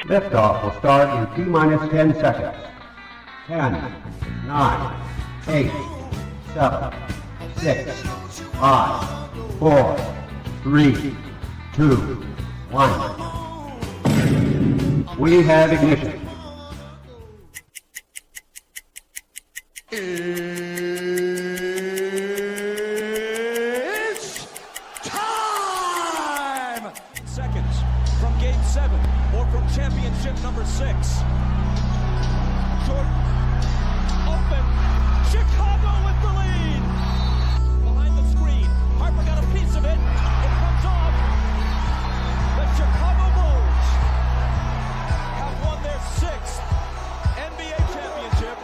Liftoff will start in T-minus 10 seconds. 10, 9, 8, 7, 6, 5, 4, 3, 2, 1. We have ignition. It's time! Seconds from game 7 or from championship number 6. Jordan, open, Chicago with the lead! Behind the screen, Harper got a piece of it, it comes off. The Chicago Bulls have won their 6th NBA championship.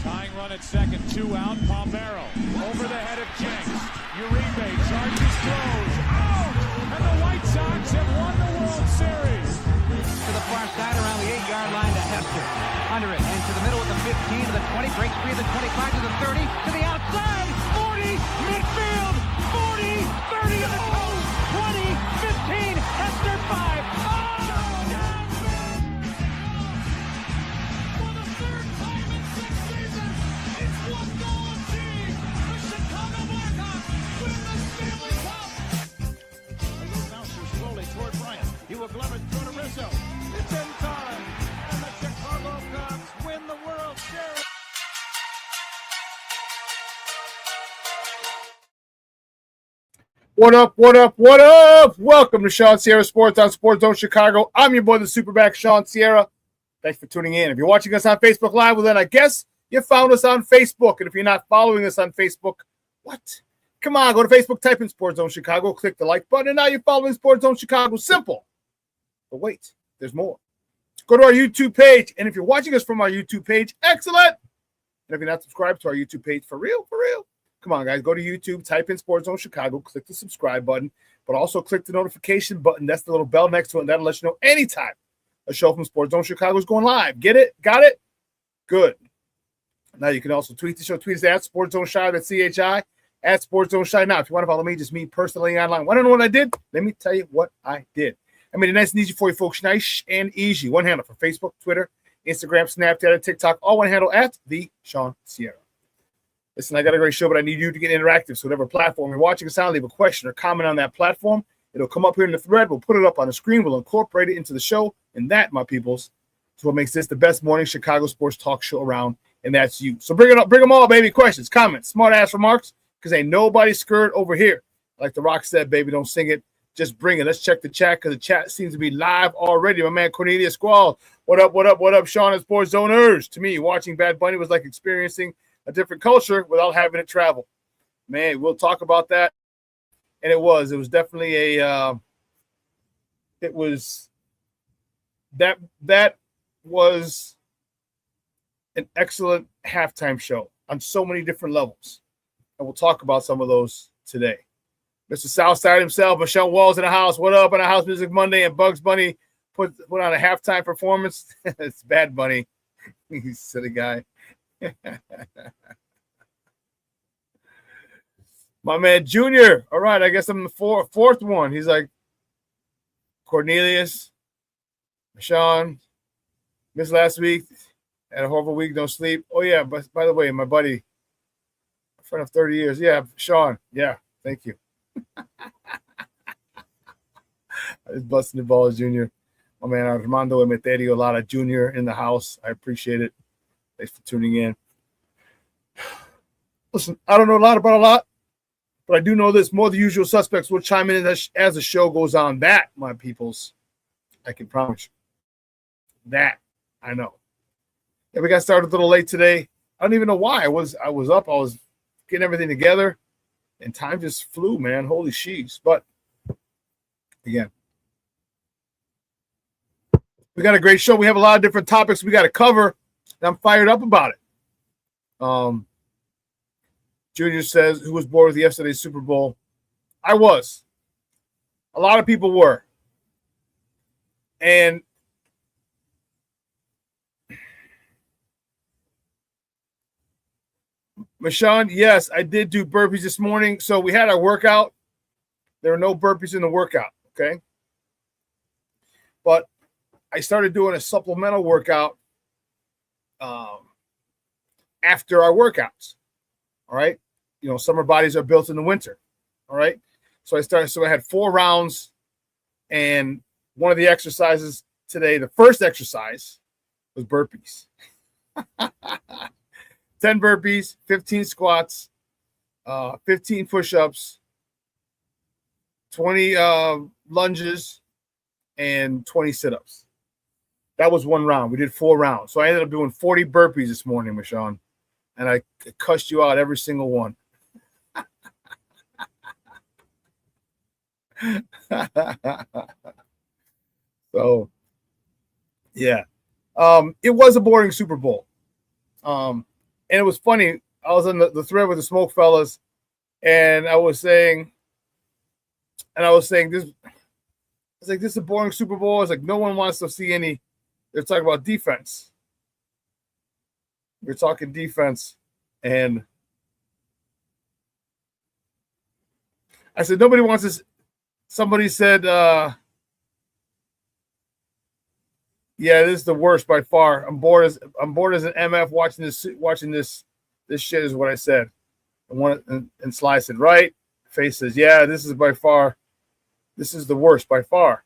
Tying run at second, 2 out, Pompero over the head of Jenks. Uribe charges, throws, out! And the White Sox have won the World Series. To the far side around the 8-yard line to Hester. Under it, and to the middle with the 15, to the 20, breaks free of the 25, to the 30, to the outside, 40, midfield, 40, 30 to the coast, 20, 15, Hester 5. For the 3rd time in 6 seasons, it's one goal achieved. The Chicago Blackhawks win the Stanley Cup. A little bouncer slowly toward Bryant. He will glove it through to Rizzo. It's in time, and the Chicago Cubs win the World Series. What up, what up, what up? Welcome to ShawnSierraSports on Sports Zone Chicago. I'm your boy, the SuperBack, Shawn Sierra. Thanks for tuning in. If you're watching us on Facebook Live, well, then I guess you found us on Facebook. And if you're not following us on Facebook, what? Come on, go to Facebook, type in Sports Zone Chicago, click the like button, and now you're following Sports Zone Chicago. Simple. But wait, there's more. Go to our YouTube page. And if you're watching us from our YouTube page, excellent. And if you're not subscribed to our YouTube page, for real, come on, guys. Go to YouTube, type in Sports Zone Chicago, click the subscribe button, but also click the notification button. That's the little bell next to it, and that'll let you know anytime a show from Sports Zone Chicago is going live. Get it? Got it? Good. Now you can also tweet the show. Tweet us at Sports Zone Shy, that's CHI, at Sports Zone Shy. Now, if you want to follow me, just me personally online. Want to know what I did? Let me tell you what I did. I made it nice and easy for you folks. Nice and easy. One handle for Facebook, Twitter, Instagram, Snapchat, and TikTok. All one handle at the Shawn Sierra. Listen, I got a great show, but I need you to get interactive. So whatever platform you're watching us on, leave a question or comment on that platform. It'll come up here in the thread. We'll put it up on the screen. We'll incorporate it into the show. And that, my peoples, is what makes this the best morning Chicago sports talk show around. And that's you. So bring it up. Bring them all, baby. Questions, comments, smart-ass remarks, because ain't nobody scared over here. Like The Rock said, baby, don't sing it. Just bring it. Let's check the chat, because the chat seems to be live already. My man Cornelius Squall. What up, what up, what up, Shawn and Sports Zoners? To me, watching Bad Bunny was like experiencing a different culture without having to travel. Man, we'll talk about that. And it was definitely that was an excellent halftime show on so many different levels. And we'll talk about some of those today. Mr. Southside himself, Michelle Walls in the house. What up on the House Music Monday? And Bugs Bunny put on a halftime performance. It's Bad Bunny. He's a silly guy. My man Junior. All right, I guess I'm the fourth one. He's like, Cornelius, Shawn, missed last week, had a horrible week, no sleep. Oh yeah, but by the way, my buddy, a friend of 30 years. Yeah, Shawn. Yeah, thank you. I was busting the balls, Junior. My man Armando Emeterio Lara Jr. in the house. I appreciate it. Thanks for tuning in. Listen, I don't know a lot about a lot, but I do know this. More of the usual suspects will chime in as the show goes on. That, my peoples, I can promise you. That, I know. Yeah, we got started a little late today. I don't even know why. I was up. I was getting everything together, and time just flew, man. Holy sheesh. But, again, we got a great show. We have a lot of different topics we got to cover, and I'm fired up about it. Junior says, who was bored with yesterday's Super Bowl? I was. A lot of people were. And Shawn, yes, I did do burpees this morning. So we had our workout. There are no burpees in the workout, okay? But I started doing a supplemental workout after our workouts, all right? You know, summer bodies are built in the winter, all right? So I had 4 rounds, and one of the exercises today, the first exercise was burpees. 10 burpees, 15 squats, 15 push-ups, 20 lunges, and 20 sit-ups. That was one round. We did 4 rounds. So I ended up doing 40 burpees this morning with Shawn, and I cussed you out every single one. So, yeah. It was a boring Super Bowl. And it was funny. I was on the thread with the Smoke Fellas, and I was saying this. It's like, this is a boring Super Bowl. It's like no one wants to see any. They're talking about defense. We're talking defense, and I said nobody wants this. Somebody said, "Yeah, this is the worst by far. I'm bored as an MF watching this shit," is what I said. And Sly said, "Right." Face says, "Yeah, this is by far. This is the worst by far."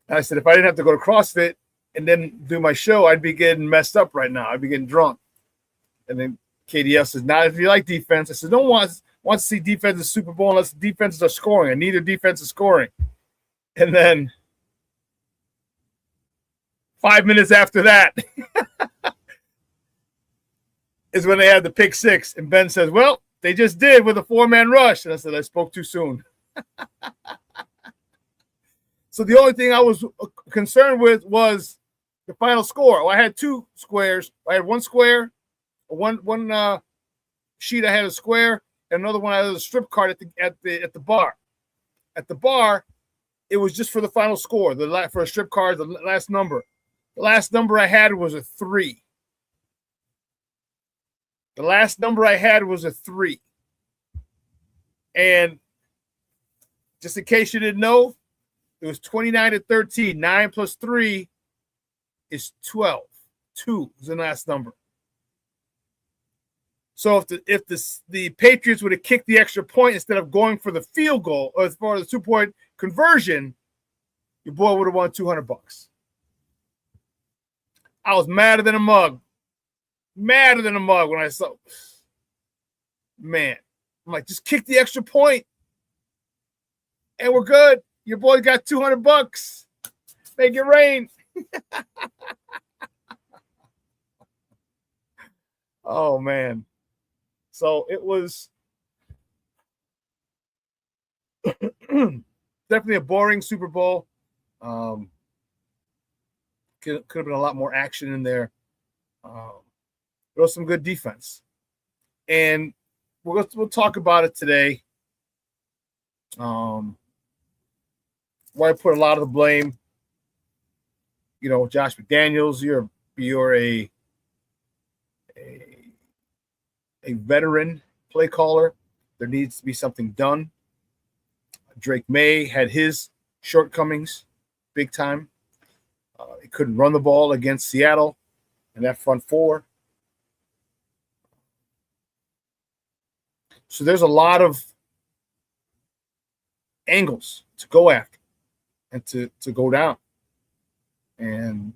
And I said, if I didn't have to go to CrossFit and then do my show, I'd be getting messed up right now. I'd be getting drunk. And then KDF says, "Not if you like defense." I said, "No one wants to see defense in the Super Bowl unless the defenses are scoring, and neither defense is scoring." And then 5 minutes after that is when they had the pick six. And Ben says, "Well, they just did with a 4-man rush." And I said, I spoke too soon. So the only thing I was concerned with was the final score. Well, I had 2 squares. I had one square, one sheet. I had a square, and another one I had a strip card at the bar. At the bar, it was just for the final score. For a strip card, the last number. The last number I had was a 3. The last number I had was a 3. And just in case you didn't know, it was 29-13. 9 plus 3 is 12. 2 is the last number. So if the Patriots would have kicked the extra point instead of going for the field goal or as far as the 2-point conversion, your boy would have won $200. I was madder than a mug. Madder than a mug when I saw. Man, I'm like, just kick the extra point, and we're good. Your boy got $200. Make it rain. Oh man. So it was definitely a boring Super Bowl. Could have been a lot more action in there. There was some good defense, and we'll talk about it today. Where I put a lot of the blame, Josh McDaniels, you're a veteran play caller. There needs to be something done. Drake May had his shortcomings big time. He couldn't run the ball against Seattle and that front four. So there's a lot of angles to go after and to go down. And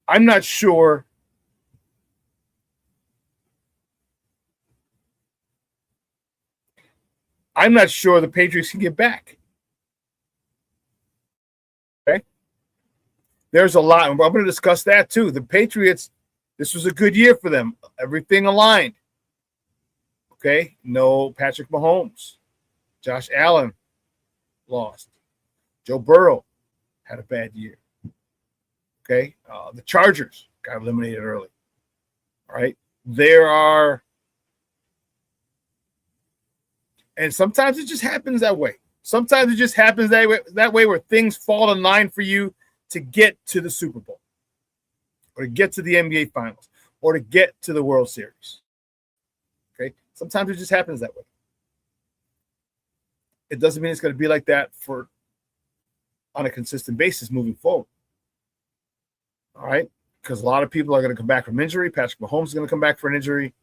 I'm not sure the Patriots can get back. Okay? There's a lot. I'm going to discuss that too. The Patriots, this was a good year for them. Everything aligned. Okay? No Patrick Mahomes. Josh Allen lost. Joe Burrow had a bad year. Okay? The Chargers got eliminated early. All right? And sometimes it just happens that way. Sometimes it just happens that way where things fall in line for you to get to the Super Bowl or to get to the NBA Finals. or to get to the World Series. Okay? Sometimes it just happens that way. It doesn't mean it's going to be like that on a consistent basis moving forward. All right? Because a lot of people are going to come back from injury. Patrick Mahomes is going to come back for an injury.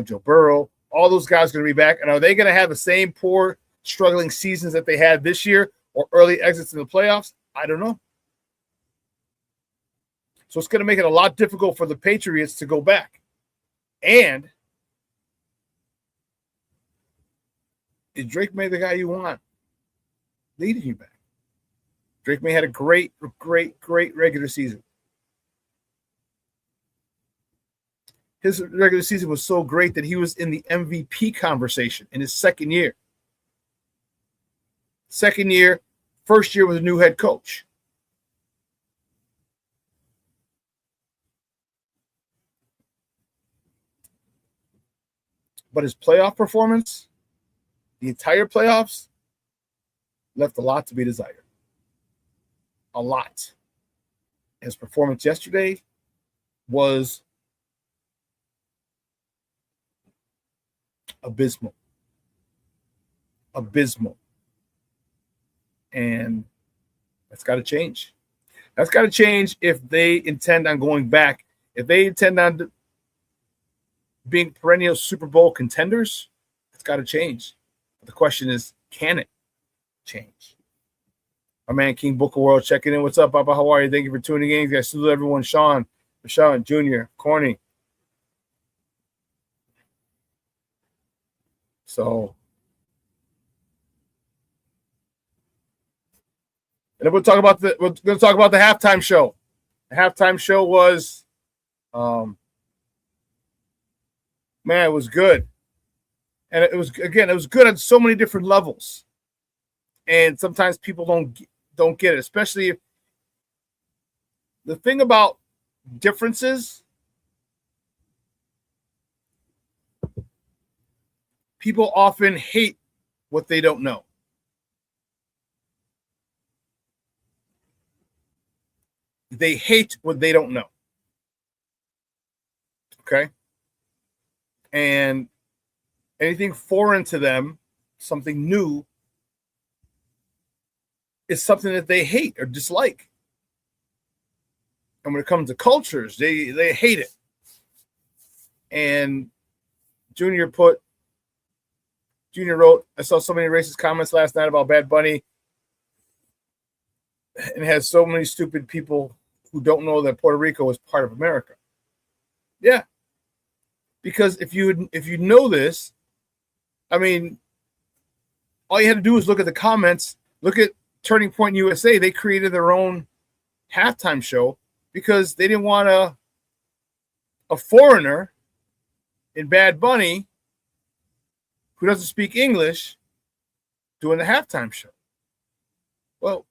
Joe Burrow. All those guys are going to be back. And are they going to have the same poor, struggling seasons that they had this year or early exits in the playoffs? I don't know. So it's going to make it a lot difficult for the Patriots to go back. And is Drake May the guy you want leading you back? Drake May had a great regular season. His regular season was so great that he was in the MVP conversation in his second year. First year with a new head coach. But his playoff performance, the entire playoffs, left a lot to be desired. A lot. His performance yesterday was abysmal. And that's got to change. That's got to change if they intend on going back. If they intend on being perennial Super Bowl contenders, it's got to change. But the question is, can it change? Our man King Booker World checking in. What's up, Papa? How are you? Thank you for tuning in. Guys, salute everyone. Shawn, Jr., Corny. So, and then we're going to talk about the halftime show. The halftime show was, man, it was good. And it was good on so many different levels. And sometimes people don't get it, especially if the thing about differences, people often hate what they don't know. They hate what they don't know. Okay? And anything foreign to them, something new, is something that they hate or dislike. And when it comes to cultures, they hate it. And Junior wrote, I saw so many racist comments last night about Bad Bunny, and has so many stupid people who don't know that Puerto Rico is part of America. Yeah. Because if you know this, I mean, all you had to do is look at the comments, look at Turning Point USA. They created their own halftime show because they didn't want a foreigner in Bad Bunny who doesn't speak English doing the halftime show. Well,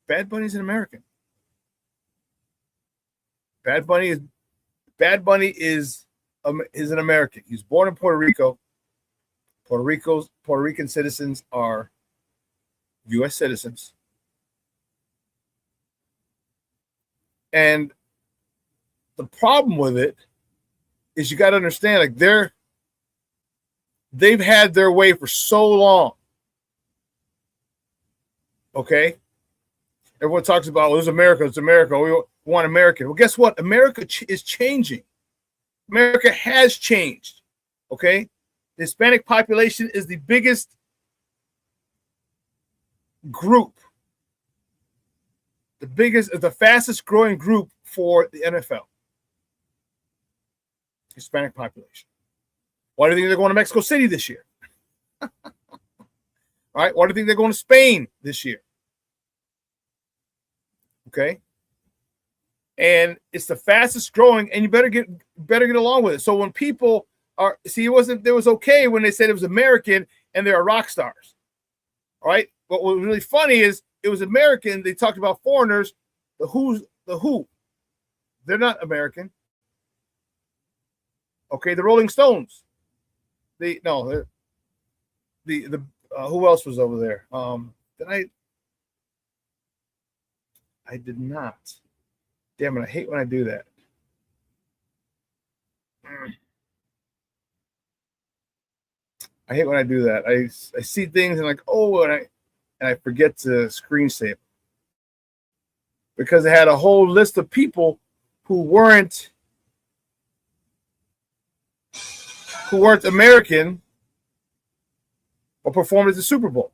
Bad Bunny's an American. Bad Bunny is an American. He was born in Puerto Rico. Puerto Rican citizens are U.S. citizens. And the problem with it is you got to understand, like they've had their way for so long. Okay? Everyone talks about, well, it's America. We want American. Well, guess what? America is changing. America has changed. Okay? The Hispanic population is the biggest group, the fastest growing group for the NFL. Hispanic population. Why do you think they're going to Mexico City this year? All right. Why do you think they're going to Spain this year? Okay. And it's the fastest growing, and you better get along with it. So when people it was okay when they said it was American and they're rock stars. All right. But what was really funny is it was American. They talked about foreigners. The Who. They're not American. Okay. The Rolling Stones. Who else was over there? I did not. Damn it. I hate when I do that. I hate when I do that. I see things and like, oh, and I forget to screen save because I had a whole list of people who weren't American or performed at the Super Bowl.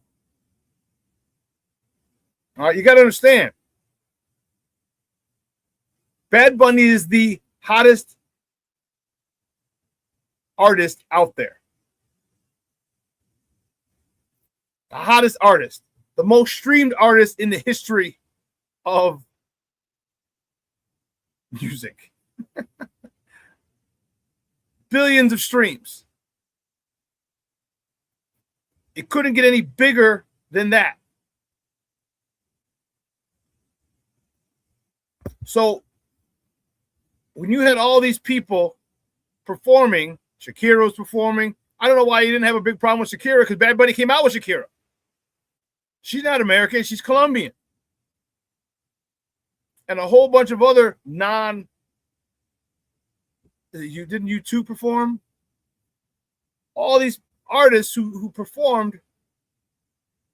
All right, you got to understand. Bad Bunny is the hottest artist out there. The hottest artist. The most streamed artist in the history of music. Billions of streams. It couldn't get any bigger than that. So when you had all these people performing, Shakira was performing. I don't know why you didn't have a big problem with Shakira because Bad Bunny came out with Shakira. She's not American. She's Colombian. And a whole bunch of other didn't you two perform? All these artists who performed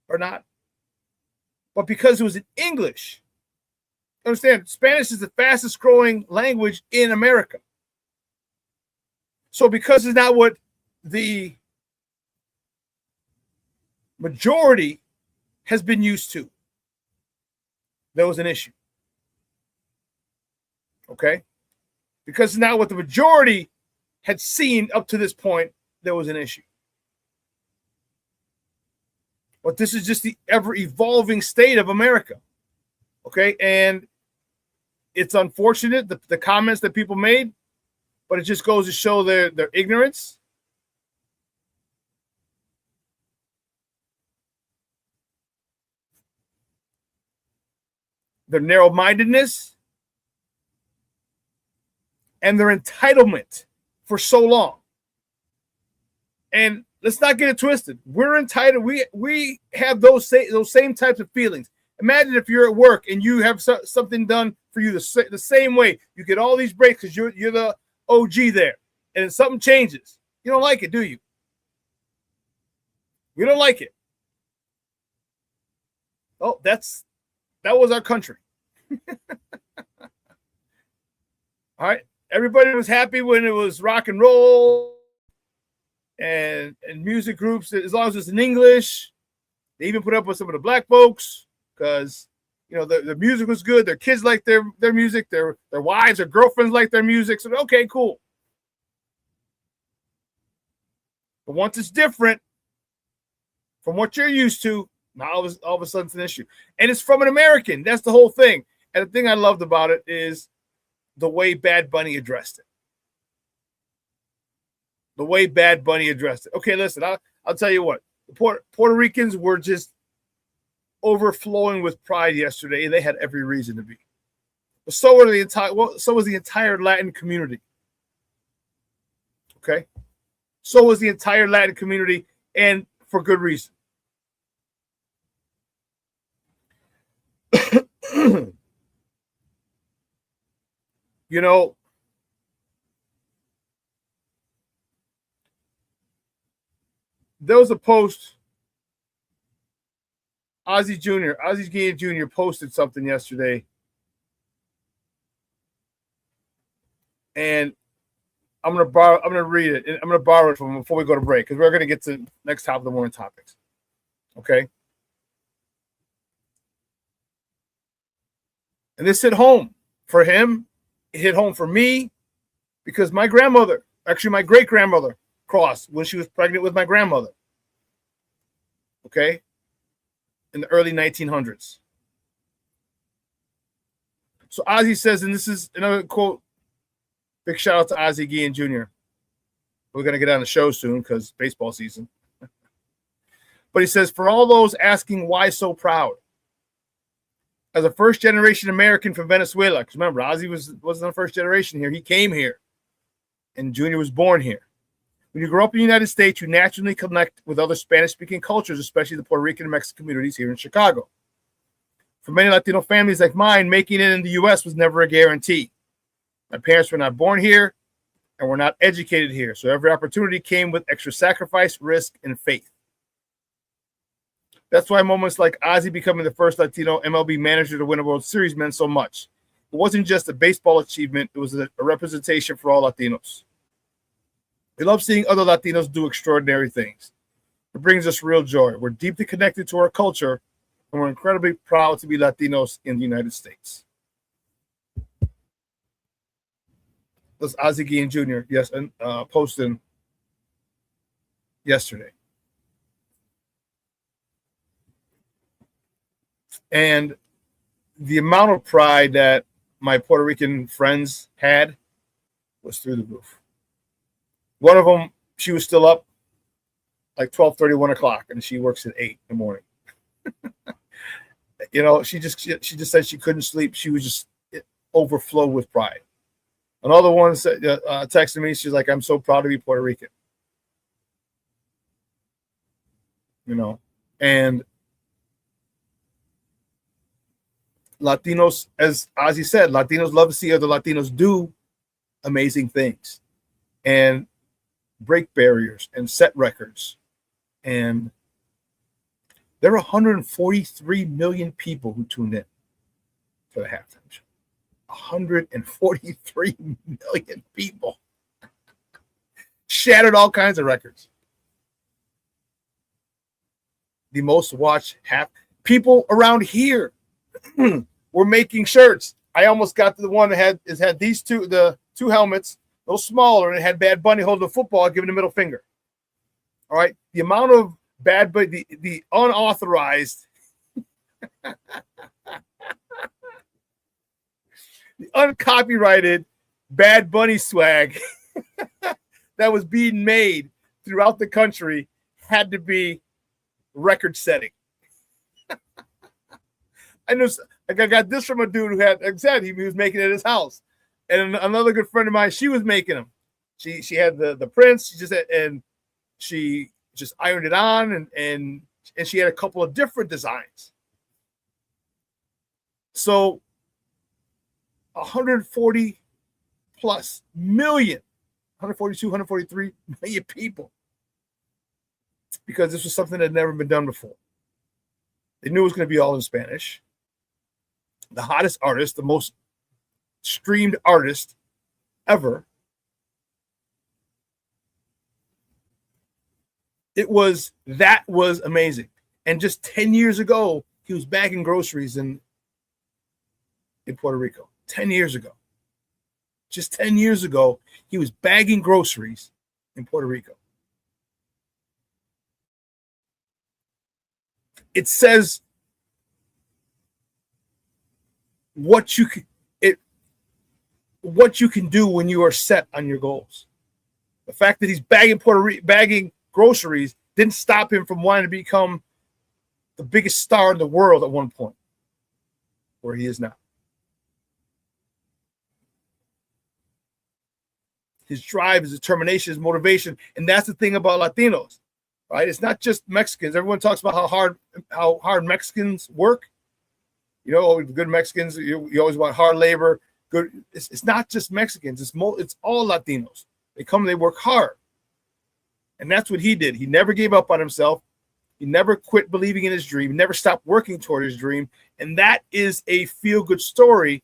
are not. But because it was in English, understand, Spanish is the fastest growing language in America. So because it's not what the majority has been used to, there was an issue. Okay? Because it's not what the majority had seen up to this point, there was an issue. But this is just the ever-evolving state of America. Okay? And it's unfortunate, the comments that people made, but it just goes to show their ignorance. Their narrow-mindedness, and their entitlement for so long. And let's not get it twisted. We're entitled. We have those same types of feelings. Imagine if you're at work and you have something done for you the same way. You get all these breaks because you're the OG there, and then something changes. You don't like it, do you? You don't like it. Oh, that was our country. All right. Everybody was happy when it was rock and roll and music groups, as long as it's in English. They even put up with some of the black folks because, you know, the music was good. Their kids liked their music. Their wives or girlfriends liked their music. So, okay, cool. But once it's different from what you're used to, now all of a sudden it's an issue. And it's from an American. That's the whole thing. And the thing I loved about it is the way Bad Bunny addressed it. The way Bad Bunny addressed it. Okay, listen, I'll tell you what. The Puerto Ricans were just overflowing with pride yesterday, and they had every reason to be. But so was the entire Latin community. Okay? So was the entire Latin community, and for good reason. You know, there was a post. Ozzie Guillen Jr. posted something yesterday, and I'm gonna read it. And I'm gonna borrow it from him before we go to break because we're gonna get to next top of the morning topics. Okay. And this hit home for him. It hit home for me because my grandmother, actually my great-grandmother, crossed when she was pregnant with my grandmother. Okay? In the early 1900s. So Ozzie says, and this is another quote, big shout out to Ozzie Guillen Jr. We're going to get on the show soon because baseball season. But he says, for all those asking why so proud, as a first-generation American from Venezuela, because remember, Ozzie wasn't the first generation here. He came here, and Junior was born here. When you grow up in the United States, you naturally connect with other Spanish-speaking cultures, especially the Puerto Rican and Mexican communities here in Chicago. For many Latino families like mine, making it in the U.S. was never a guarantee. My parents were not born here, and we're not educated here. So every opportunity came with extra sacrifice, risk, and faith. That's why moments like Ozzie becoming the first Latino MLB manager to win a World Series meant so much. It wasn't just a baseball achievement. It was a representation for all Latinos. We love seeing other Latinos do extraordinary things. It brings us real joy. We're deeply connected to our culture, and we're incredibly proud to be Latinos in the United States. That's Ozzie Guillen Jr. Yes, and posting yesterday. And the amount of pride that my Puerto Rican friends had was through the roof. One of them, she was still up like 12:30, 1 o'clock, and she works at 8 in the morning. You know, she just said she couldn't sleep. She was just overflowed with pride. Another one said, texted me. She's like, "I'm so proud to be Puerto Rican." You know, and Latinos, as Ozzie said, Latinos love to see other Latinos do amazing things and break barriers and set records. And there were 143 million people who tuned in for the halftime show. 143 million people. Shattered all kinds of records. The most watched people around here were making shirts. I almost got to the one that had these the two helmets, a little smaller, and it had Bad Bunny holding the football, giving the middle finger. All right. The amount of Bad Bunny, the unauthorized, the uncopyrighted Bad Bunny swag that was being made throughout the country had to be record setting. I know, like, I got this from a dude who had, like I said, he was making it at his house, and another good friend of mine, she was making them. She had the prints. She just ironed it on, and she had a couple of different designs. So 140 plus million, 142, 143 million people, because this was something that had never been done before. They knew it was going to be all in Spanish. The hottest artist, the most streamed artist ever. That was amazing. And just 10 years ago, he was bagging groceries in Puerto Rico. 10 years ago. Just 10 years ago, he was bagging groceries in Puerto Rico. It says what you can do when you are set on your goals. The fact that he's bagging groceries didn't stop him from wanting to become the biggest star in the world at one point, where he is now. His drive, his determination, his motivation, and that's the thing about Latinos, right? It's not just Mexicans. Everyone talks about how hard Mexicans work. You know, good Mexicans, you always want hard labor. Good. It's not just Mexicans. It's all Latinos. They work hard. And that's what he did. He never gave up on himself. He never quit believing in his dream. He never stopped working toward his dream. And that is a feel-good story,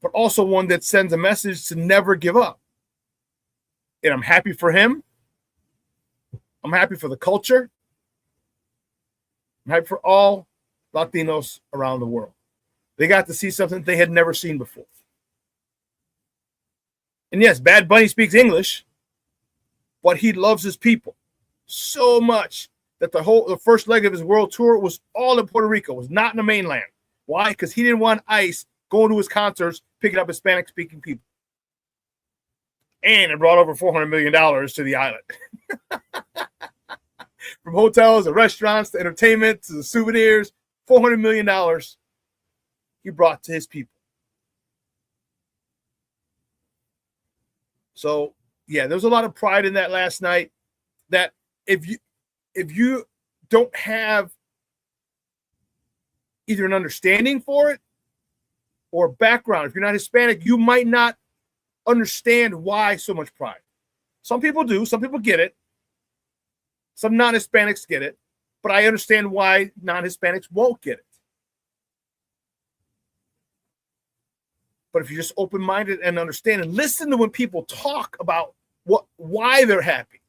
but also one that sends a message to never give up. And I'm happy for him. I'm happy for the culture. I'm happy for all Latinos around the world. They got to see something they had never seen before. And yes, Bad Bunny speaks English, but he loves his people so much that the first leg of his world tour was all in Puerto Rico, was not in the mainland. Why? Because he didn't want ICE going to his concerts, picking up Hispanic-speaking people. And it brought over $400 million to the island. From hotels to restaurants to entertainment to the souvenirs, $400 million he brought to his people. So, yeah, there was a lot of pride in that last night, that if you don't have either an understanding for it or background, if you're not Hispanic, you might not understand why so much pride. Some people do. Some people get it. Some non-Hispanics get it. But I understand why non-Hispanics won't get it. But if you're just open-minded and understand and listen to when people talk about why they're happy,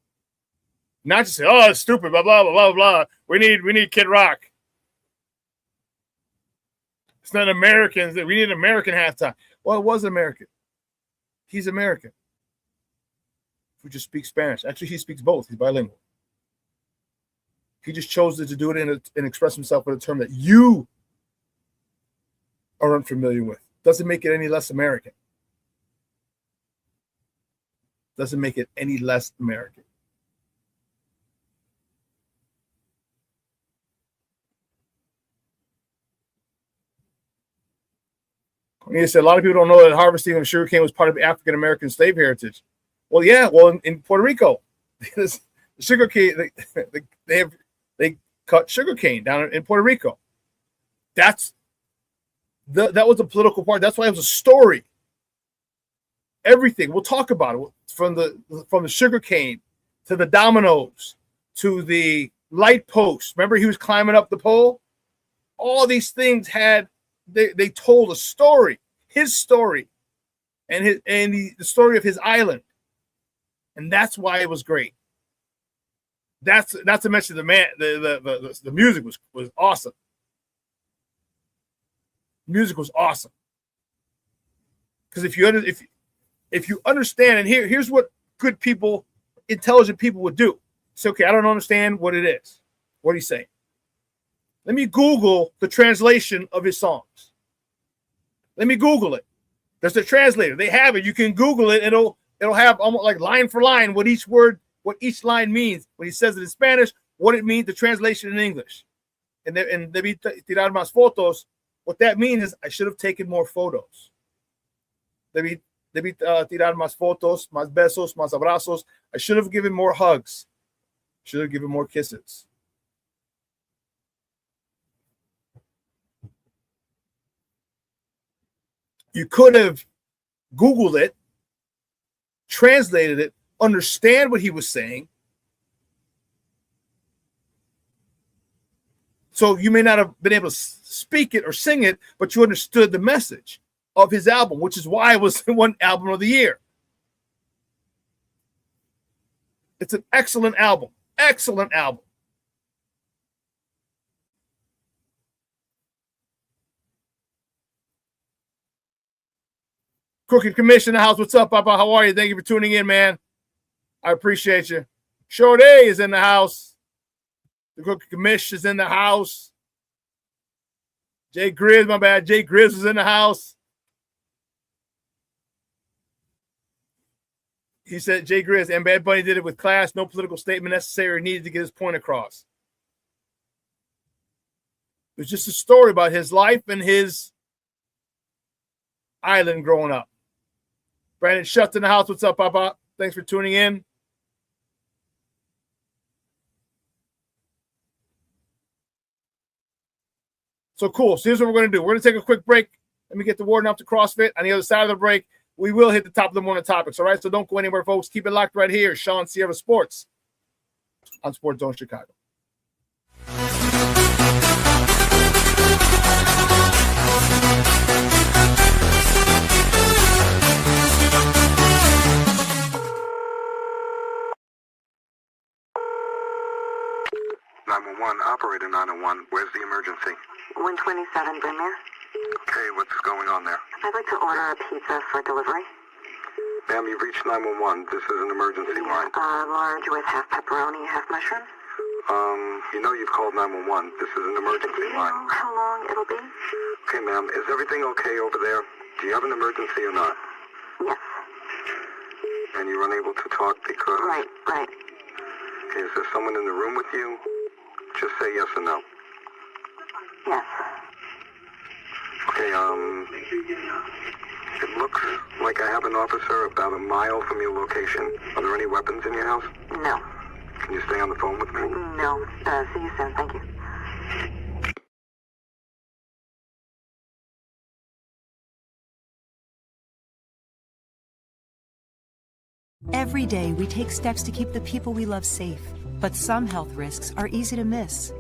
not just say, "Oh, it's stupid," blah blah blah blah blah. We need Kid Rock. It's not Americans. We need an American halftime. Well, it was American. He's American. Who just speaks Spanish. Actually, he speaks both. He's bilingual. He just chose to do it and express himself with a term that you are unfamiliar with. Doesn't make it any less American. Doesn't make it any less American. He said a lot of people don't know that harvesting of sugarcane was part of African American slave heritage. Well, yeah. Well, in Puerto Rico, the sugarcane they cut sugarcane down in Puerto Rico. That was a political part. That's why it was a story. Everything we'll talk about it from the sugarcane to the dominoes to the light post. Remember, he was climbing up the pole. All these things had. They told a story, his story, and the story of his island, and that's why it was great. That's not to mention the man. The music was awesome. Music was awesome because if you understand, and here's what good people, intelligent people would do. Say, okay, I don't understand what it is. What are you saying? Let me Google the translation of his songs. Let me Google it. There's a translator. They have it. You can Google it. It'll have almost like line for line what each word, what each line means. When he says it in Spanish, what it means, the translation in English. And debí tirar más fotos. What that means is I should have taken more photos. Debí tirar más fotos, más besos, más abrazos. I should have given more hugs. Should have given more kisses. You could have Googled it, translated it, understand what he was saying. So you may not have been able to speak it or sing it, but you understood the message of his album, which is why it was one album of the year. It's an excellent album. Excellent album. Crooked Commission in the house. What's up, Papa? How are you? Thank you for tuning in, man. I appreciate you. Short A is in the house. The Crooked Commission is in the house. Jay Grizz, my bad. Jay Grizz is in the house. He said, Jay Grizz, and Bad Bunny did it with class. No political statement necessary or needed to get his point across. It was just a story about his life and his island growing up. Brandon Shutt's in the house. What's up, Papa? Thanks for tuning in. So cool. So here's what we're going to do. We're going to take a quick break. Let me get the warden up to CrossFit. On the other side of the break, we will hit the top of the morning topics. All right, so don't go anywhere, folks. Keep it locked right here. Shawn Sierra Sports on Sports Zone Chicago. Operator 901, where's the emergency? 127 Brynmere. Okay, what's going on there? I'd like to order a pizza for delivery. Ma'am, you've reached 911. This is an emergency line. Large with half pepperoni, half mushroom. You know you've called 911. This is an emergency Do you line. know how long it'll be? Okay, ma'am, is everything okay over there? Do you have an emergency or not? Yes. And you're unable to talk because... Right. Is there someone in the room with you? Just say yes or no. Yes. Okay, it looks like I have an officer about a mile from your location. Are there any weapons in your house? No. Can you stay on the phone with me? No. See you soon. Thank you. Every day, we take steps to keep the people we love safe, but some health risks are easy to miss.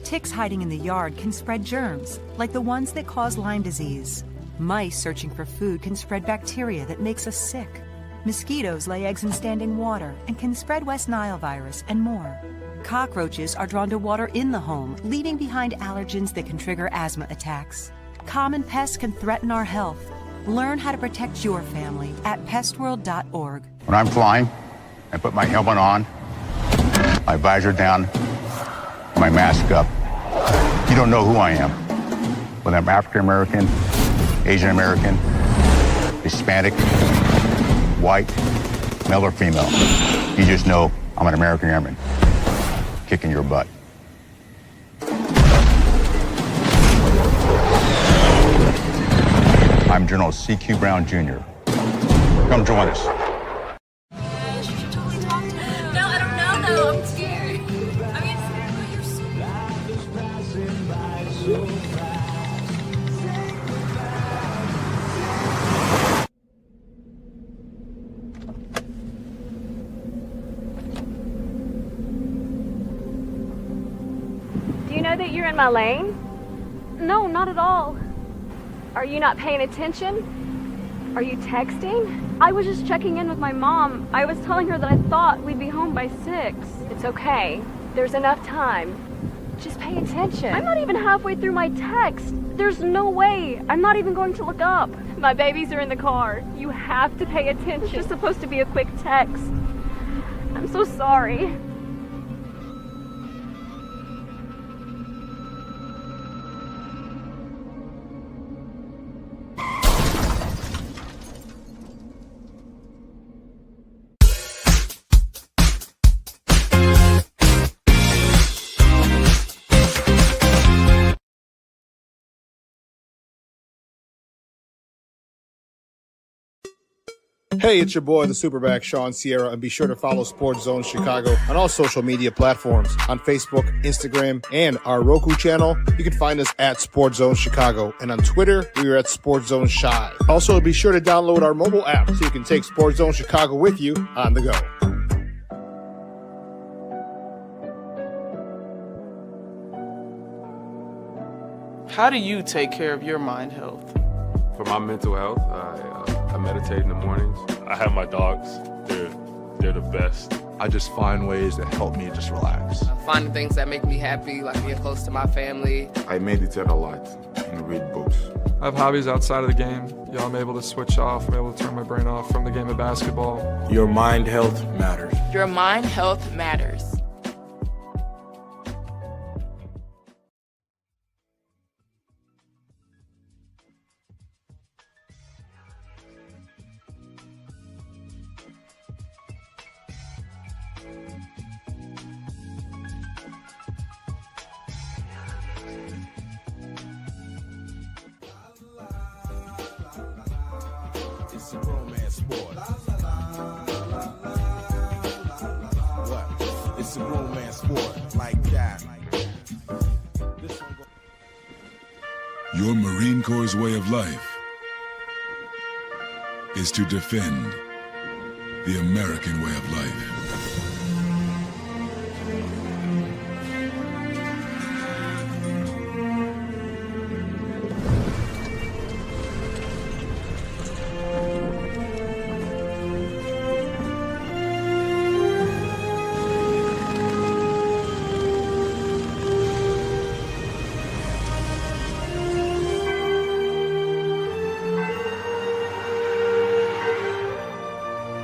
Ticks hiding in the yard can spread germs, like the ones that cause Lyme disease. Mice searching for food can spread bacteria that makes us sick. Mosquitoes lay eggs in standing water and can spread West Nile virus and more. Cockroaches are drawn to water in the home, leaving behind allergens that can trigger asthma attacks. Common pests can threaten our health. Learn how to protect your family at pestworld.org. When I'm flying, I put my helmet on, my visor down, my mask up. You don't know who I am. Whether I'm African American, Asian American, Hispanic, white, male or female. You just know I'm an American Airman kicking your butt. I'm General C.Q. Brown Jr. Come join us. No, I don't know though. I'm scared. I mean, you're so... Do you know that you're in my lane? No, not at all. Are you not paying attention? Are you texting? I was just checking in with my mom. I was telling her that I thought we'd be home by 6. It's okay. There's enough time. Just pay attention. I'm not even halfway through my text. There's no way. I'm not even going to look up. My babies are in the car. You have to pay attention. It's just supposed to be a quick text. I'm so sorry. Hey, it's your boy, the SuperBack, Shawn Sierra, and be sure to follow Sports Zone Chicago on all social media platforms. On Facebook, Instagram, and our Roku channel, you can find us at Sports Zone Chicago. And on Twitter, we are at Sports Zone Shy. Also, be sure to download our mobile app so you can take Sports Zone Chicago with you on the go. How do you take care of your mind health? For my mental health, I meditate in the mornings. I have my dogs. They're the best. I just find ways that help me just relax. Finding things that make me happy, like being close to my family. I meditate a lot and read books. I have hobbies outside of the game. I'm able to switch off. I'm able to turn my brain off from the game of basketball. Your mind health matters. Your mind health matters. It's a romance sport. What? It's a romance sport like that. Your Marine Corps' way of life is to defend the American way of life.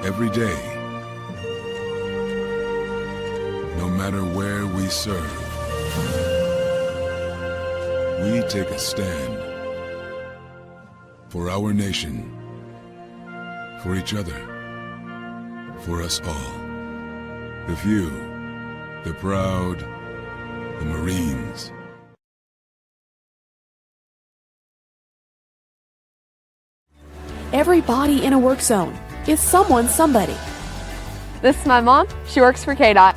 Every day, no matter where we serve, we take a stand for our nation, for each other, for us all. The few, the proud, the Marines. Everybody in a work zone is someone somebody. This is my mom. She works for KDOT.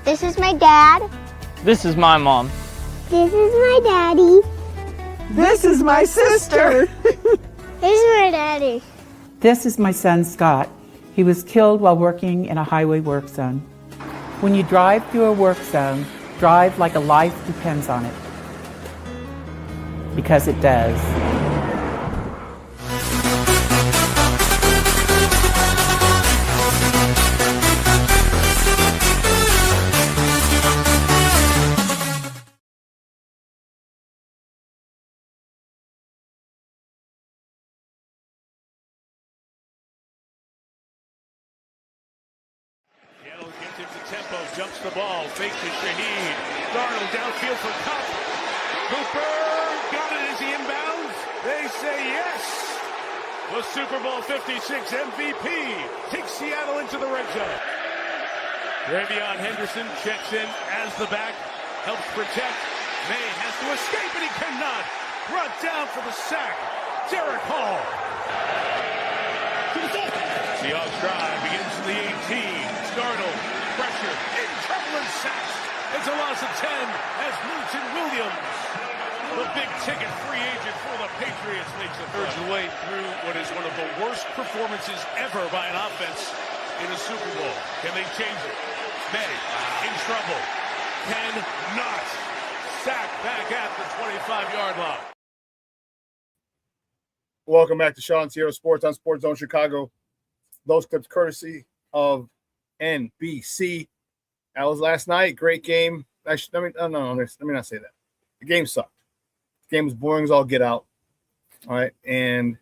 This is my dad. This is my mom. This is my daddy. This is my sister. This is my daddy. This is my son, Scott. He was killed while working in a highway work zone. When you drive through a work zone, drive like a life depends on it. Because it does. Tempo jumps the ball, fakes to Shaheed. Darnold downfield for Cup. Cooper got it as he inbounds. They say yes. The Super Bowl 56 MVP takes Seattle into the red zone. Ravion Henderson checks in as the back, helps protect. May has to escape and he cannot. Brought down for the sack. Derek Hall. Seahawks drive begins in the 18. Darnold. Pressure, in trouble and sacked. It's a loss of 10 as Newton Williams, the big ticket free agent for the Patriots, makes a third way through what is one of the worst performances ever by an offense in a Super Bowl. Can they change it? May in trouble. Cannot. Sack back at the 25-yard line. Welcome back to ShawnSierraSports on Sports Zone Chicago. Those clips courtesy of NBC. That was last night. Great game. Let me not say that. The game sucked. The game was boring as all get out. All right. And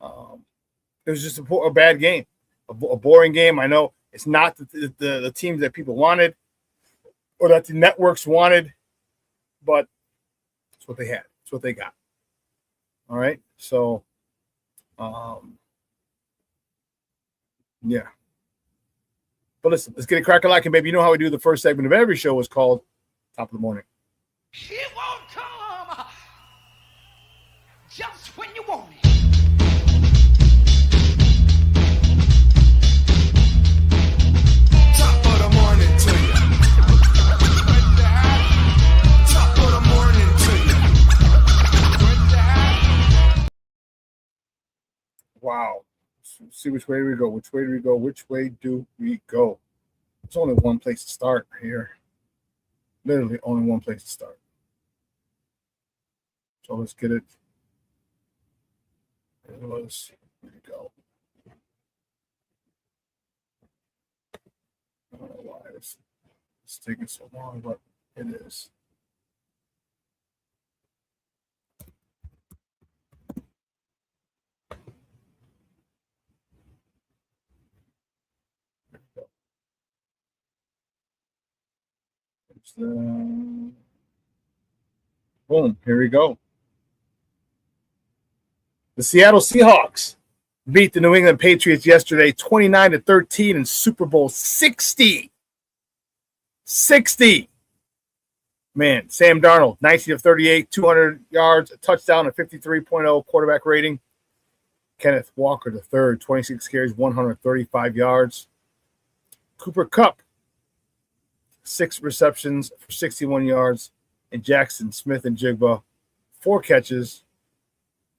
it was just a bad game, a boring game. I know it's not the teams that people wanted or that the networks wanted, but it's what they had. It's what they got. All right. So, yeah. But listen, let's get it cracking like, and baby, you know how we do the first segment of every show is called Top of the Morning. She won't come just when you want it. Top of the morning to you. Top of the morning to you. Wow. Let's see which way do we go? Which way do we go? Which way do we go? There's only one place to start here. Literally only one place to start. So let's get it. Here we go. I don't know why it's taking so long, but it is. Boom, here we go. The Seattle Seahawks beat the New England Patriots yesterday 29-13 in Super Bowl 60. 60. Man, Sam Darnold, 19 of 38, 200 yards, a touchdown, a 53.0 quarterback rating. Kenneth Walker III, 26 carries, 135 yards. Cooper Kupp, 6 receptions for 61 yards. And Jackson Smith-Njigba, 4 catches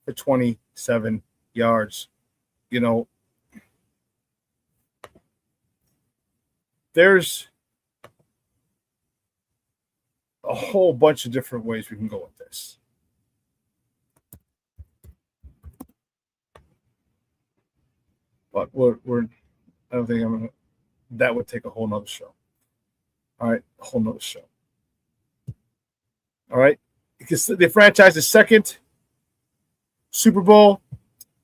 for 27 yards. You know, there's a whole bunch of different ways we can go with this. But I don't think that would take a whole nother show. All right, a whole nother show. All right, because they franchised the second Super Bowl,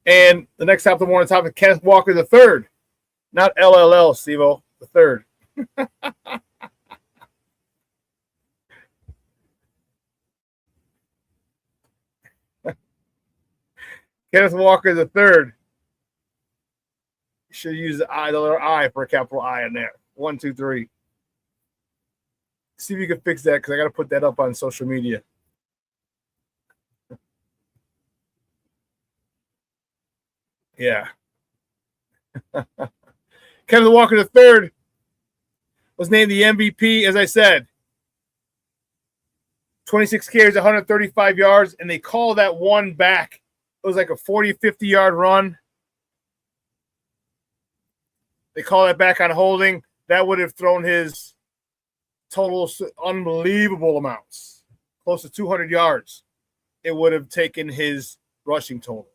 and the next top of the morning topic, Kenneth Walker the third, not LLL, Steve-O, the third. Kenneth Walker the third. You should use the letter I for a capital I in there. 1, 2, 3. See if you can fix that, because I got to put that up on social media. Yeah. Kenneth Walker III was named the MVP, as I said. 26 carries, 135 yards, and they call that one back. It was like a 40, 50-yard run. They call that back on holding. That would have thrown his total unbelievable amounts, close to 200 yards. It would have taken his rushing total.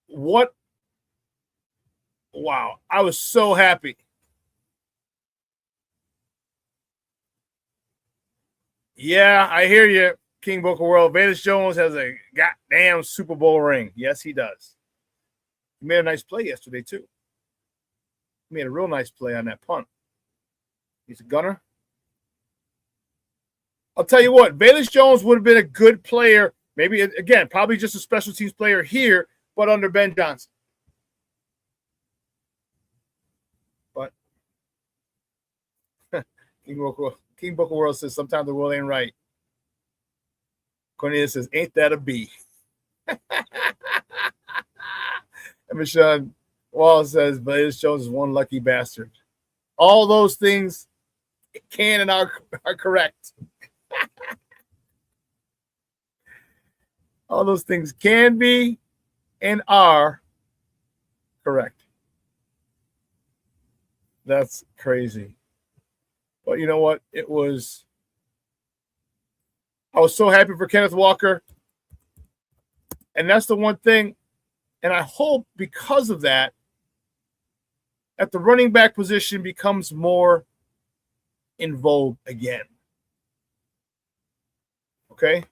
What? Wow. I was so happy. Yeah, I hear you, King Booker World. Velus Jones has a goddamn Super Bowl ring. Yes, he does. He made a nice play yesterday, too. He made a real nice play on that punt. He's a gunner. I'll tell you what, Velus Jones would have been a good player. Maybe, again, probably just a special teams player here, but under Ben Johnson. But King Booker World says sometimes the world ain't right. Cornelius says, ain't that a B? And Michonne Wall says, Velus Jones is one lucky bastard. All those things can and are correct. All those things can be and are correct. That's crazy. But you know what? I was so happy for Kenneth Walker. And that's the one thing. And I hope because of that, that the running back position becomes more in vogue again. Okay?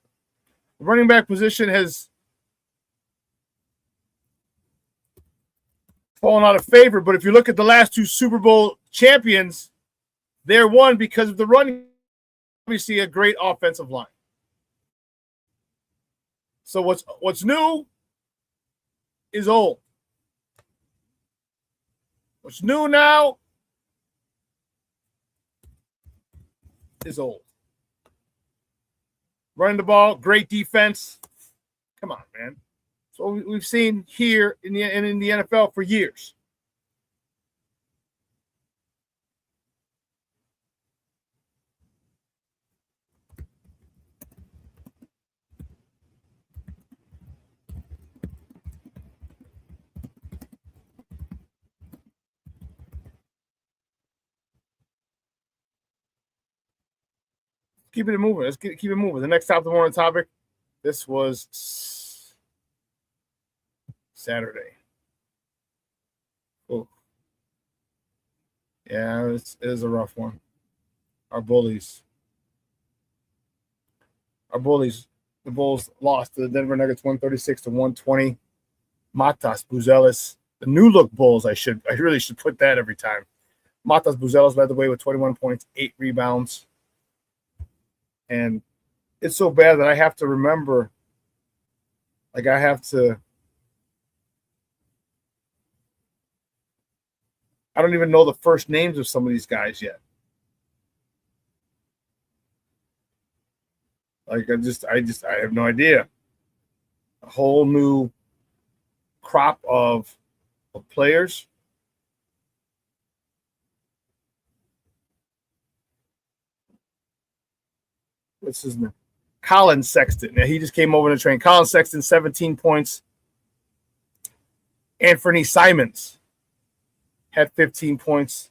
The running back position has fallen out of favor, but if you look at the last two Super Bowl champions, they're won because of the running. Obviously, a great offensive line. So what's new is old. What's new now is old. Running the ball, great defense. Come on, man. That's what we've seen here in the NFL for years. Keep it moving. Let's keep it moving. The next top of the morning topic. This was Saturday. Oh, yeah, it is a rough one. Our bullies. The Bulls lost to the Denver Nuggets 136-120. Matas Buzelis, the new look Bulls. I really should put that every time. Matas Buzelis led the way with 21 points, 8 rebounds. And it's so bad that I have to remember, I don't even know the first names of some of these guys yet. Like I have no idea. A whole new crop of players. What's his name? Colin Sexton. Now, he just came over to train. Colin Sexton, 17 points. Anthony Simons had 15 points.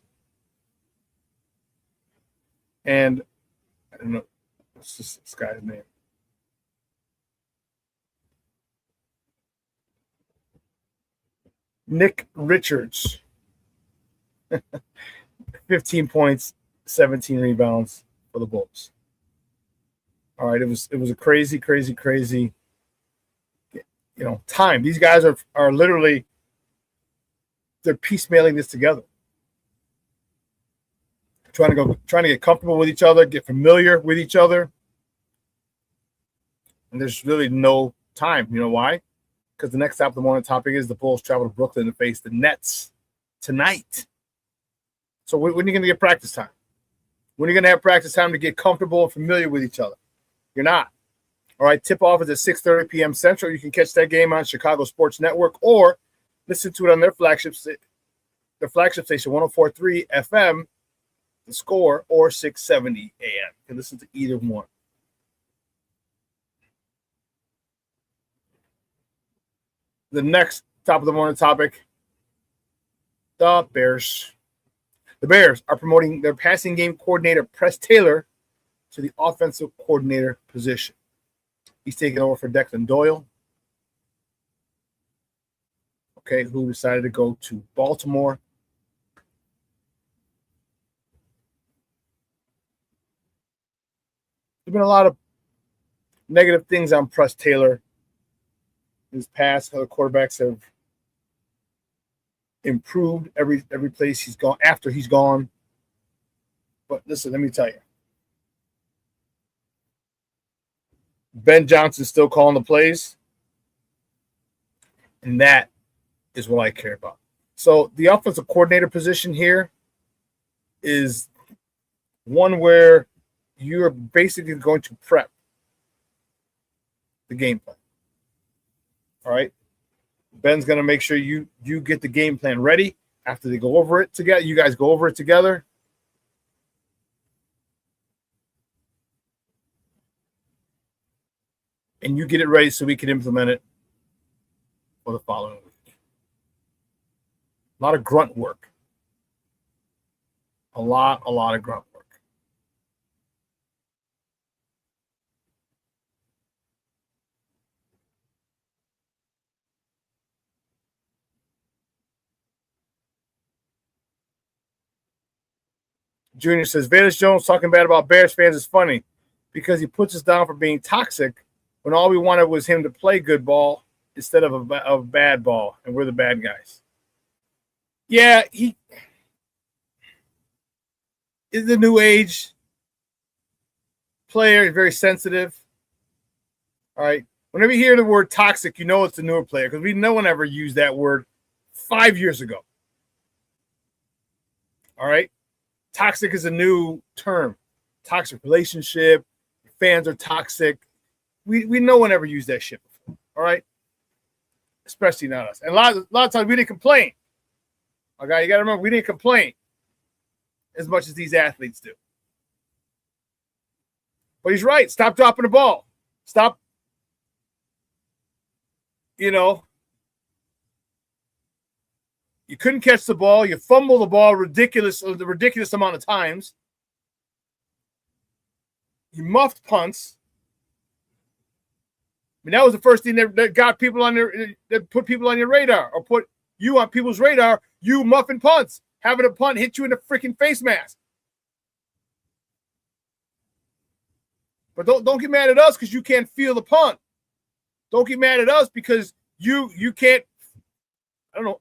And I don't know. What's this guy's name? Nick Richards. 15 points, 17 rebounds for the Bulls. All right, it was a crazy time. These guys are literally, they're piecemealing this together. Trying to get comfortable with each other, get familiar with each other. And there's really no time. You know why? Because the next top of the morning topic is the Bulls travel to Brooklyn to face the Nets tonight. So when are you going to get practice time? When are you going to have practice time to get comfortable and familiar with each other? You're not. All right, tip-off is at 6:30 p.m. Central. You can catch that game on Chicago Sports Network or listen to it on their flagship station, 104.3 FM, The Score or 670 AM. You can listen to either one. The next top of the morning topic, the Bears. The Bears are promoting their passing game coordinator, Press Taylor, to the offensive coordinator position. He's taking over for Declan Doyle, who decided to go to Baltimore. There's been a lot of negative things on Press Taylor. His past, other quarterbacks have improved every place he's gone after he's gone. But listen, let me tell you. Ben Johnson's still calling the plays. And that is what I care about. So the offensive coordinator position here is one where you're basically going to prep the game plan. All right. Ben's going to make sure you get the game plan ready after they go over it together. You guys go over it together. And you get it ready so we can implement it for the following week. A lot of grunt work. A lot of grunt work. Junior says, Velus Jones talking bad about Bears fans is funny because he puts us down for being toxic when all we wanted was him to play good ball instead of a bad ball, and we're the bad guys. Yeah, he is a new age player, very sensitive. All right. Whenever you hear the word toxic, you know it's a newer player because no one ever used that word 5 years ago. All right. Toxic is a new term. Toxic relationship. Fans are toxic. We no one ever used that shit before. All right. Especially not us. And a lot of times we didn't complain. Okay, you got to remember we didn't complain as much as these athletes do. But he's right. Stop dropping the ball. Stop. You couldn't catch the ball. You fumble the ball the ridiculous amount of times. You muffed punts. I mean, that was the first thing that got people on that put people on your radar or put you on people's radar. You muffing punts, having a punt hit you in the freaking face mask. But don't get mad at us because you can't feel the punt. Don't get mad at us because you can't,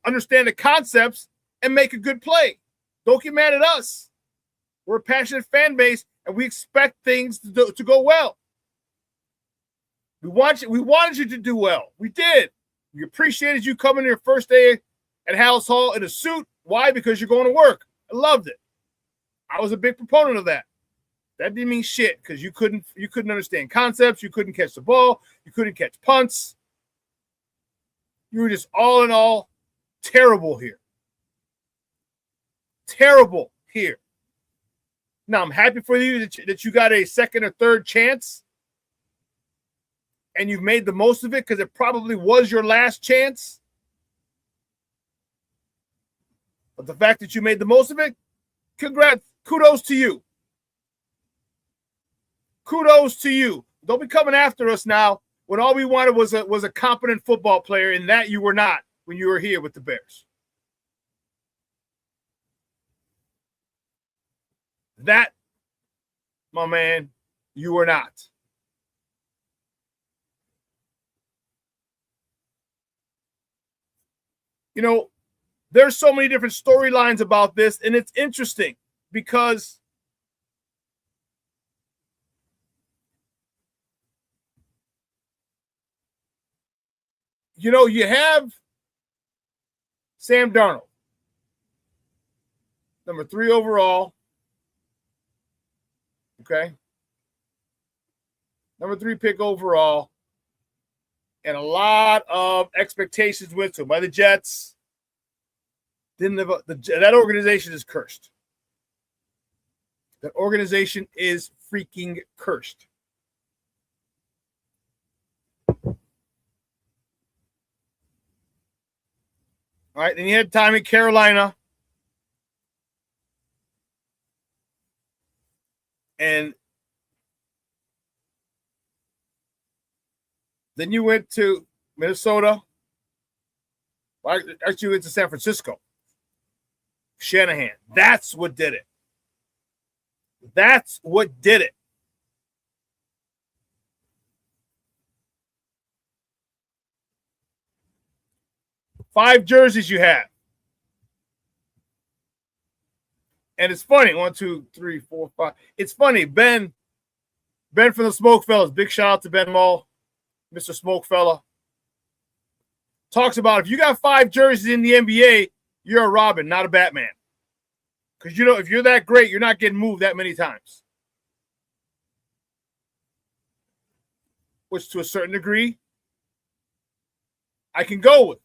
understand the concepts and make a good play. Don't get mad at us. We're a passionate fan base and we expect things to go well. We wanted you to do well. We did. We appreciated you coming your first day at House Hall in a suit. Why? Because you're going to work. I loved it. I was a big proponent of that. That didn't mean shit because you couldn't understand concepts. You couldn't catch the ball. You couldn't catch punts. You were just all in all terrible here. Terrible here. Now, I'm happy for you that you got a second or third chance and you've made the most of it because it probably was your last chance. But the fact that you made the most of it, congrats, kudos to you. Kudos to you. Don't be coming after us now when all we wanted was a competent football player, and that you were not when you were here with the Bears. That, my man, you were not. There's so many different storylines about this, and it's interesting because you have Sam Darnold, number 3 overall. Okay. Number 3 pick overall. And a lot of expectations went to him by the Jets. Didn't live up. That organization is cursed. That organization is freaking cursed. All right, then you had time in Carolina. And then you went to Minnesota. Well, actually, you went to San Francisco. Shanahan. That's what did it. That's what did it. Five jerseys you have. And it's funny. 1, 2, 3, 4, 5. It's funny. Ben from the Smoke Fellas. Big shout out to Ben Mall, Mr. Smoke Fella. Talks about if you got 5 jerseys in the NBA, you're a Robin, not a Batman. Because, if you're that great, you're not getting moved that many times. Which, to a certain degree, I can go with.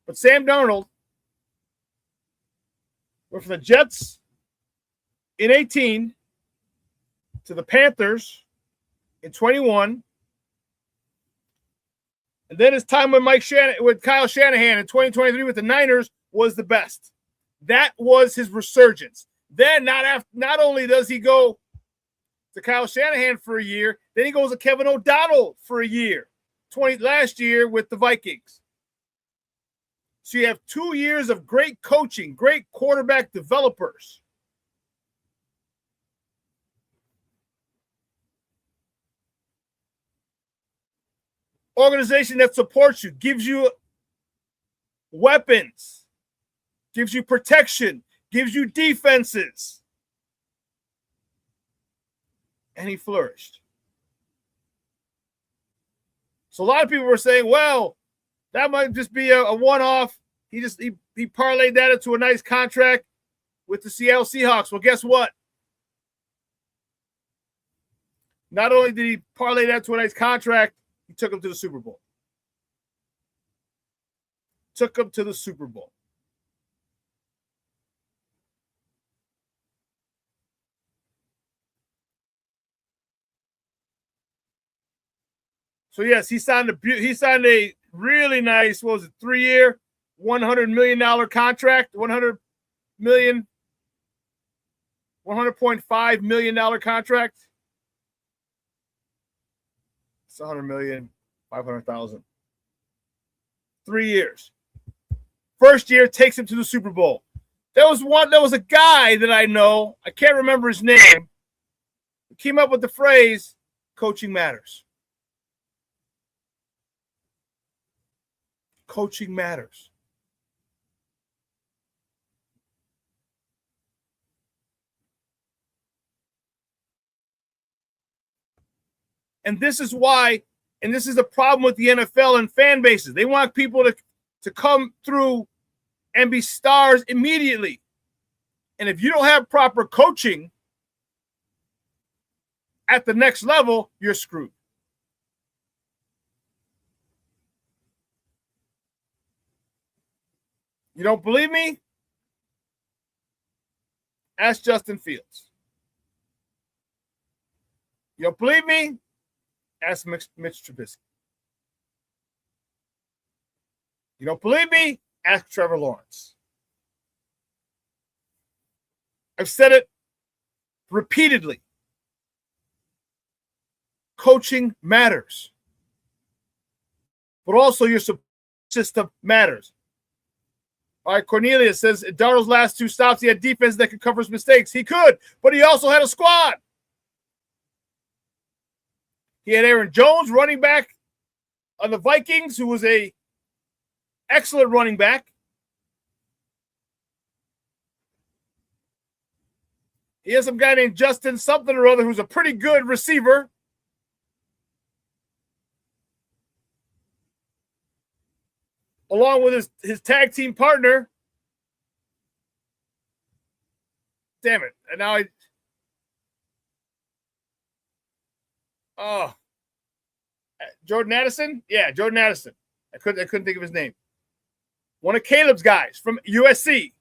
But Sam Darnold went from the Jets in 18 to the Panthers in 21. And then his time with Kyle Shanahan in 2023 with the Niners was the best. That was his resurgence. Then not only does he go to Kyle Shanahan for a year, then he goes to Kevin O'Donnell for a year. Last year with the Vikings. So you have 2 years of great coaching, great quarterback developers. Organization that supports you, gives you weapons, gives you protection, gives you defenses. And he flourished. So a lot of people were saying, well, that might just be a one-off. He parlayed that into a nice contract with the Seattle Seahawks. Well, guess what? Not only did he parlay that to a nice contract, he took him to the Super Bowl. Took him to the Super Bowl. So yes, he signed a really nice, 3-year, $100 million contract, $100.5 million contract. It's $100,500,000. 3 years. First year takes him to the Super Bowl. There was a guy that I know, I can't remember his name, who came up with the phrase, coaching matters. Coaching matters. And this is why, and this is the problem with the NFL and fan bases. They want people to come through and be stars immediately. And if you don't have proper coaching at the next level, you're screwed. You don't believe me? Ask Justin Fields. You don't believe me? Ask Mitch Trubisky. You don't believe me? Ask Trevor Lawrence. I've said it repeatedly. Coaching matters. But also your support system matters. All right, Cornelia says, Darnold's last 2 stops, he had defense that could cover his mistakes. He could, but he also had a squad. He had Aaron Jones, running back on the Vikings, who was a excellent running back. He has some guy named Justin something or other who's a pretty good receiver. Along with his tag team partner. Damn it. And now Jordan Addison? Yeah, Jordan Addison. I couldn't think of his name. One of Caleb's guys from USC.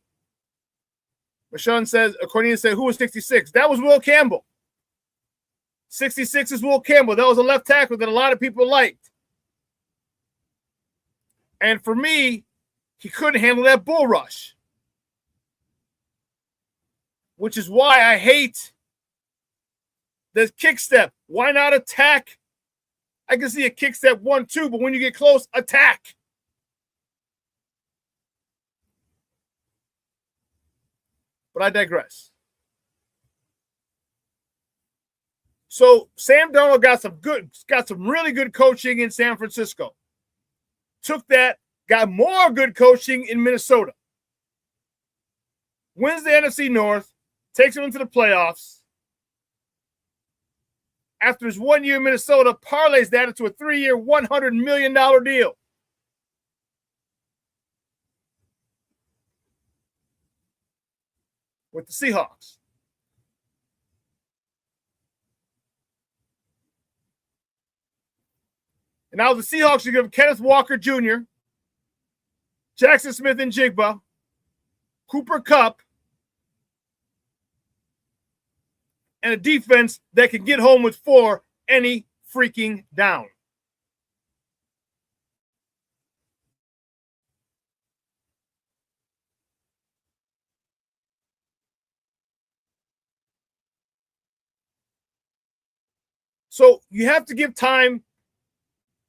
Rashawn says, Cornelius said, who was 66? That was Will Campbell. 66 is Will Campbell. That was a left tackle that a lot of people liked. And for me, he couldn't handle that bull rush. Which is why I hate the kick step. Why not attack? I can see a kick step 1-2, but when you get close, attack. But I digress. So Sam Darnold got some really good coaching in San Francisco. Took that, got more good coaching in Minnesota. Wins the NFC North, takes them into the playoffs. After his 1 year in Minnesota, parlays that into a 3-year, $100 million deal. With the Seahawks. And now the Seahawks are going to give Kenneth Walker Jr., Jackson Smith and Jigba, Cooper Kupp, and a defense that can get home with 4 any freaking down. So you have to give time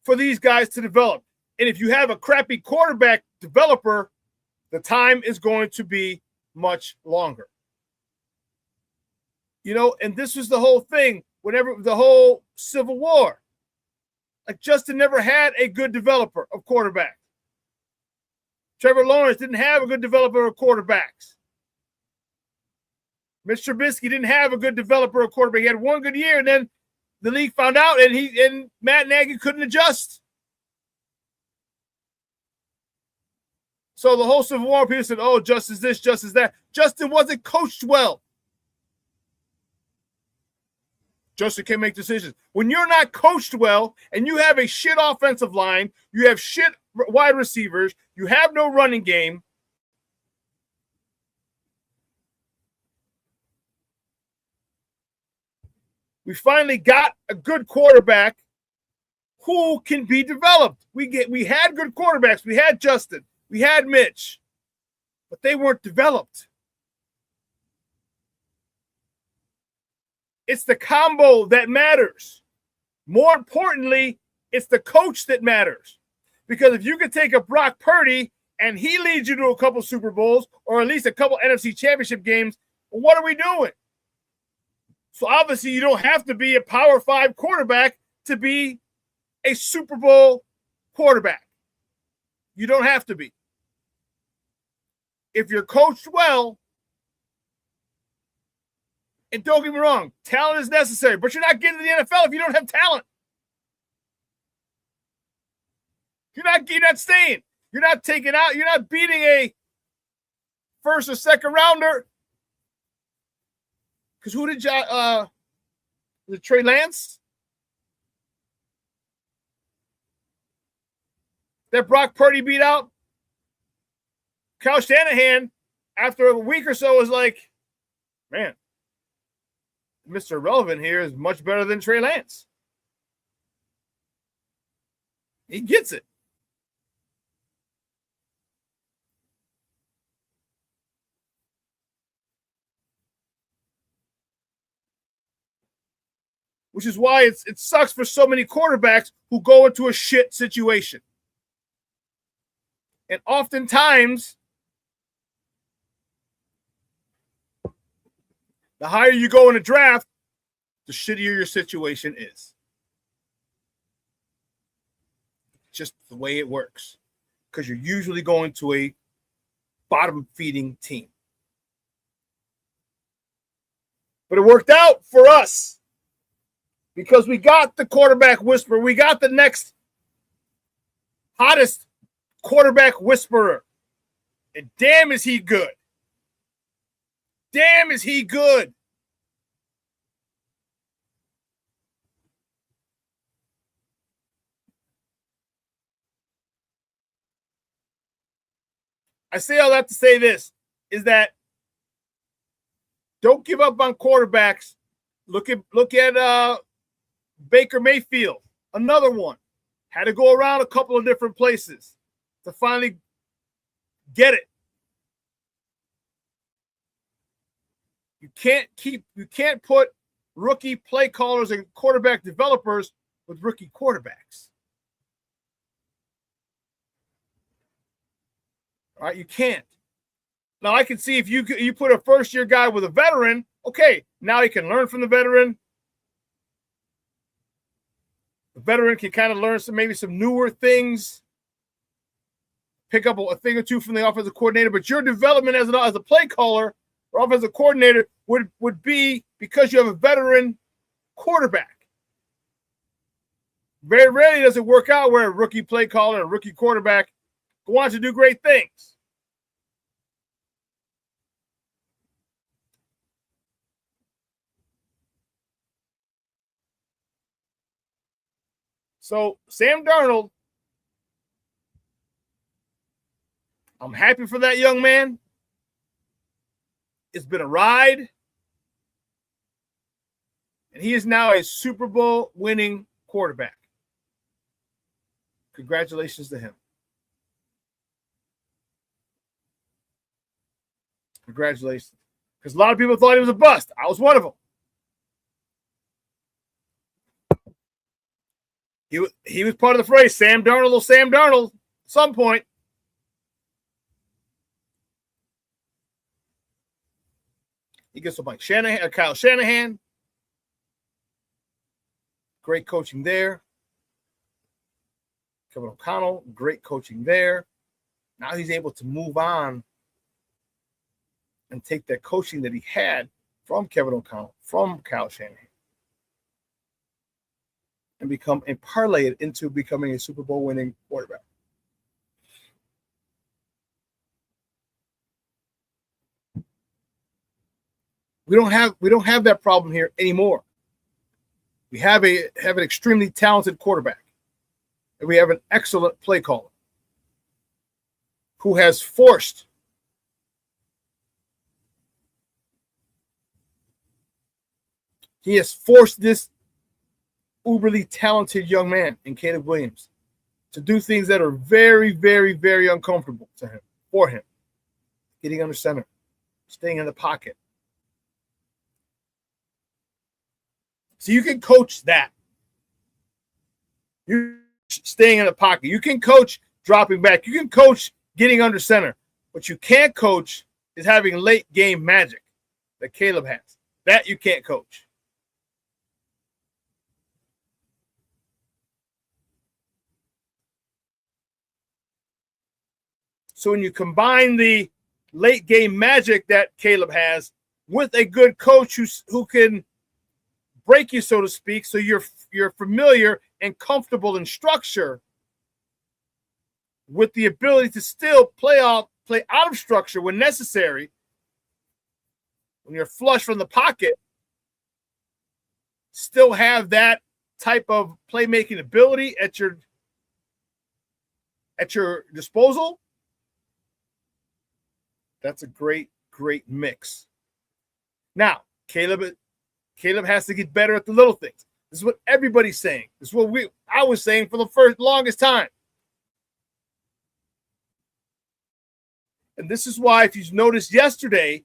for these guys to develop. And if you have a crappy quarterback developer, the time is going to be much longer. You know, and this was the whole thing, whenever the whole Civil War. Like Justin never had a good developer of quarterbacks. Trevor Lawrence didn't have a good developer of quarterbacks. Mitch Trubisky didn't have a good developer of quarterback. He had one good year, and then the league found out, and Matt Nagy couldn't adjust. So the whole Civil War, people said, oh, Justin's this, Justin's that. Justin wasn't coached well. Justin can't make decisions. When you're not coached well and you have a shit offensive line, you have shit wide receivers, you have no running game, we finally got a good quarterback who can be developed. We had good quarterbacks. We had Justin. We had Mitch. But they weren't developed. It's the combo that matters. More importantly, it's the coach that matters. Because if you could take a Brock Purdy and he leads you to a couple Super Bowls or at least a couple NFC Championship games, well, what are we doing? So obviously you don't have to be a Power 5 quarterback to be a Super Bowl quarterback. You don't have to be. If you're coached well, and don't get me wrong, talent is necessary, but you're not getting to the NFL if you don't have talent. You're not staying. You're not taking out, you're not beating a first or second rounder. Because who did was it Trey Lance? That Brock Purdy beat out? Kyle Shanahan, after a week or so, was like, man, Mr. Irrelevant here is much better than Trey Lance. He gets it. Which is why it sucks for so many quarterbacks who go into a shit situation. And oftentimes, the higher you go in a draft, the shittier your situation is. Just the way it works. Because you're usually going to a bottom-feeding team. But it worked out for us. Because we got the quarterback whisperer. We got the next hottest quarterback whisperer. And damn is he good. Damn is he good. I say all that to say this, is that don't give up on quarterbacks. Look at Baker Mayfield, another one. Had to go around a couple of different places to finally get it. You can't put rookie play callers and quarterback developers with rookie quarterbacks. All right, you can't. Now, I can see if you put a first-year guy with a veteran, okay, now he can learn from the veteran. The veteran can kind of learn maybe some newer things, pick up a thing or two from the offensive coordinator, but your development as a play caller or offensive coordinator would be because you have a veteran quarterback. Very rarely does it work out where a rookie play caller and a rookie quarterback go on to do great things. So, Sam Darnold, I'm happy for that young man. It's been a ride. And he is now a Super Bowl winning quarterback. Congratulations to him. Congratulations. Because a lot of people thought he was a bust. I was one of them. He was part of the phrase, Sam Darnold will Sam Darnold at some point. He gets with Kyle Shanahan. Great coaching there. Kevin O'Connell, great coaching there. Now he's able to move on and take that coaching that he had from Kevin O'Connell, from Kyle Shanahan, and parlay it into becoming a Super Bowl winning quarterback. We don't have that problem here anymore. We have an extremely talented quarterback, and we have an excellent play caller who has forced this uberly talented young man in Caleb Williams to do things that are very, very, very uncomfortable for him. Getting under center, staying in the pocket. So you can coach that. You're staying in the pocket. You can coach dropping back. You can coach getting under center. What you can't coach is having late game magic that Caleb has. That you can't coach. So when you combine the late game magic that Caleb has with a good coach who can break you, so to speak, so you're familiar and comfortable in structure, with the ability to still play out of structure when necessary, when you're flush from the pocket, still have that type of playmaking ability at your disposal. That's a great, great mix. Now, Caleb has to get better at the little things. This is what everybody's saying. This is what I was saying for the longest time. And this is why, if you noticed yesterday,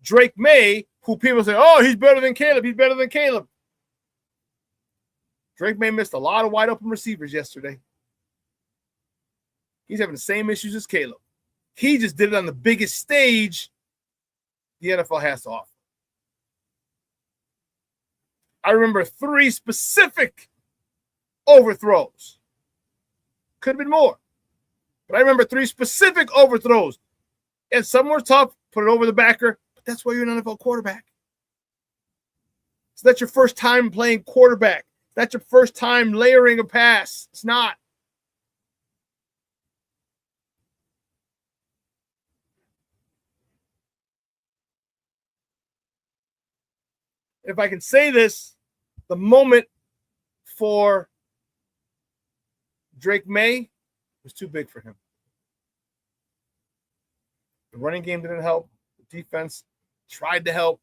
Drake May, who people say, oh, he's better than Caleb. He's better than Caleb. Drake May missed a lot of wide open receivers yesterday. He's having the same issues as Caleb. He just did it on the biggest stage the NFL has to offer. I remember 3 specific overthrows. Could have been more. But I remember 3 specific overthrows. And some were tough, put it over the backer, but that's why you're an NFL quarterback. So that's your first time playing quarterback. That's your first time layering a pass. It's not. If I can say this, the moment for Drake May was too big for him. The running game didn't help. The defense tried to help.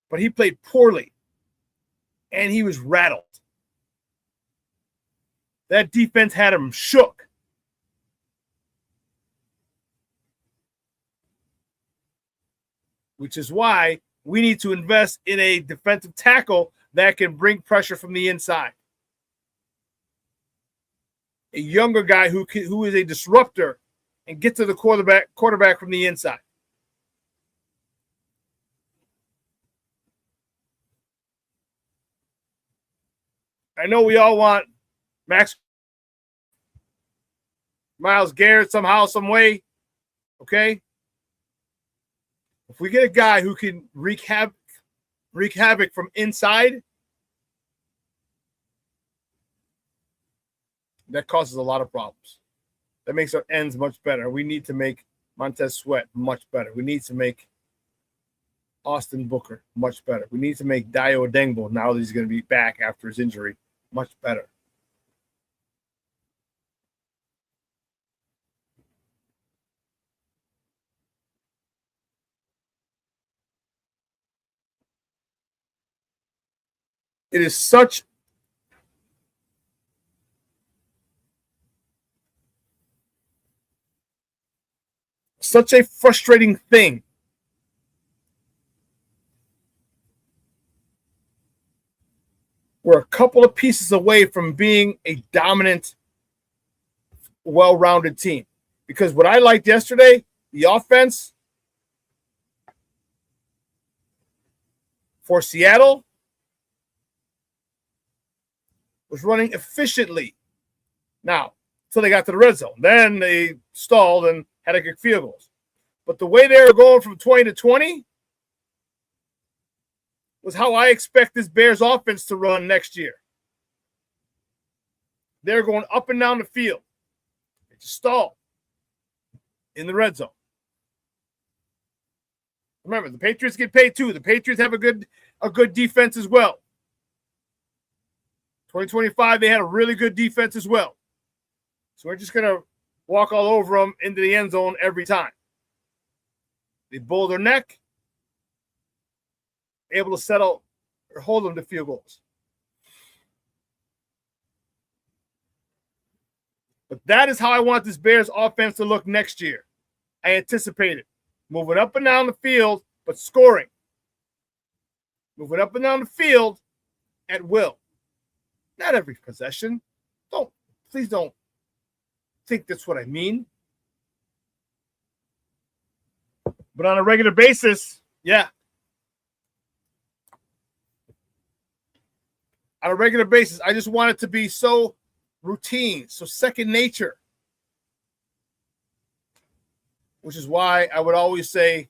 But he played poorly, and he was rattled. That defense had him shook. Which is why we need to invest in a defensive tackle that can bring pressure from the inside. A younger guy who is a disruptor and get to the quarterback from the inside. I know we all want Myles Garrett somehow, some way. Okay? If we get a guy who can wreak havoc from inside, that causes a lot of problems. That makes our ends much better. We need to make Montez Sweat much better. We need to make Austin Booker much better. We need to make Dayo Odengbo, now that he's going to be back after his injury, much better. It is such a frustrating thing we're a couple of pieces away from being a dominant, well-rounded team. Because what I liked yesterday, the offense for Seattle was running efficiently. Now, until they got to the red zone. Then they stalled and had to kick field goals. But the way they were going from 20 to 20 was how I expect this Bears offense to run next year. They're going up and down the field. They just stalled in the red zone. Remember, the Patriots get paid too. The Patriots have a good defense as well. 2025, they had a really good defense as well. So we're just going to walk all over them into the end zone every time. They bull their neck, able to settle or hold them to field goals. But that is how I want this Bears offense to look next year. I anticipate it. Moving up and down the field, but scoring. Moving up and down the field at will. Not every possession. Please don't think that's what I mean. But on a regular basis, yeah. On a regular basis, I just want it to be so routine, so second nature. Which is why I would always say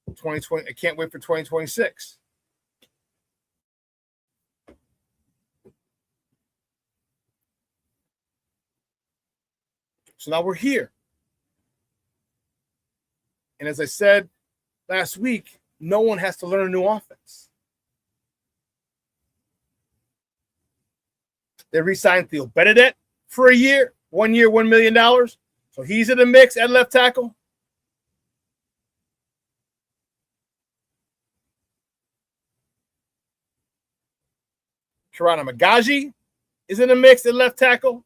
2020. I can't wait for 2026. So now we're here. And as I said last week, no one has to learn a new offense. They re-signed Theo Benedette for a year, 1 year, $1 million. So he's in the mix at left tackle. Kirana Magaji is in the mix at left tackle.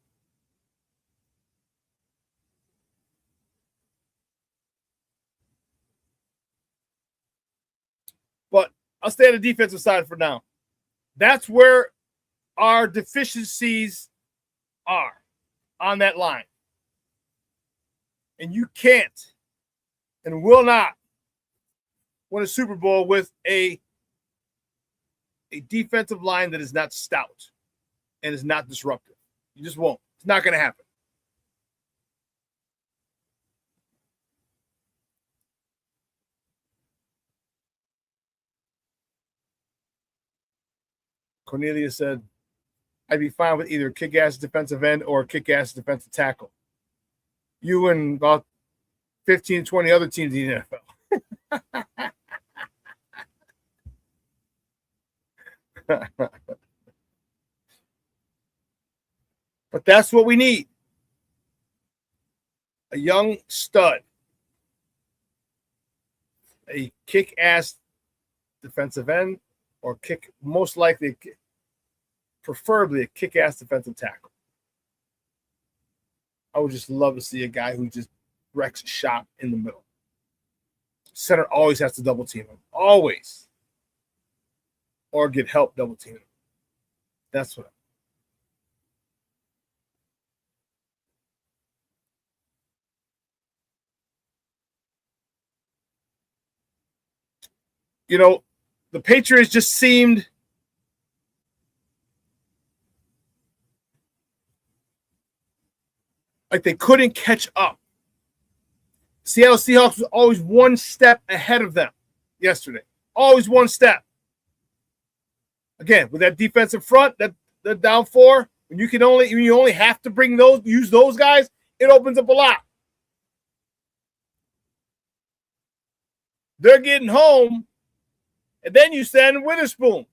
But I'll stay on the defensive side for now. That's where our deficiencies are on that line. And you can't and will not win a Super Bowl with a defensive line that is not stout and is not disruptive. You just won't. It's not going to happen. Cornelia said, I'd be fine with either kick-ass defensive end or kick-ass defensive tackle. You and about 15, 20 other teams in the NFL. But that's what we need. A young stud. A kick-ass defensive end, or most likely, preferably a kick-ass defensive tackle. I would just love to see a guy who just wrecks shop in the middle. Center always has to double team him. Always. Or get help double team him. That's what. You know, the Patriots just seemed like they couldn't catch up. Seattle Seahawks was always one step ahead of them yesterday. Always one step. Again, with that defensive front, that down four, when you only have to use those guys, it opens up a lot. They're getting home, and then you send Witherspoon.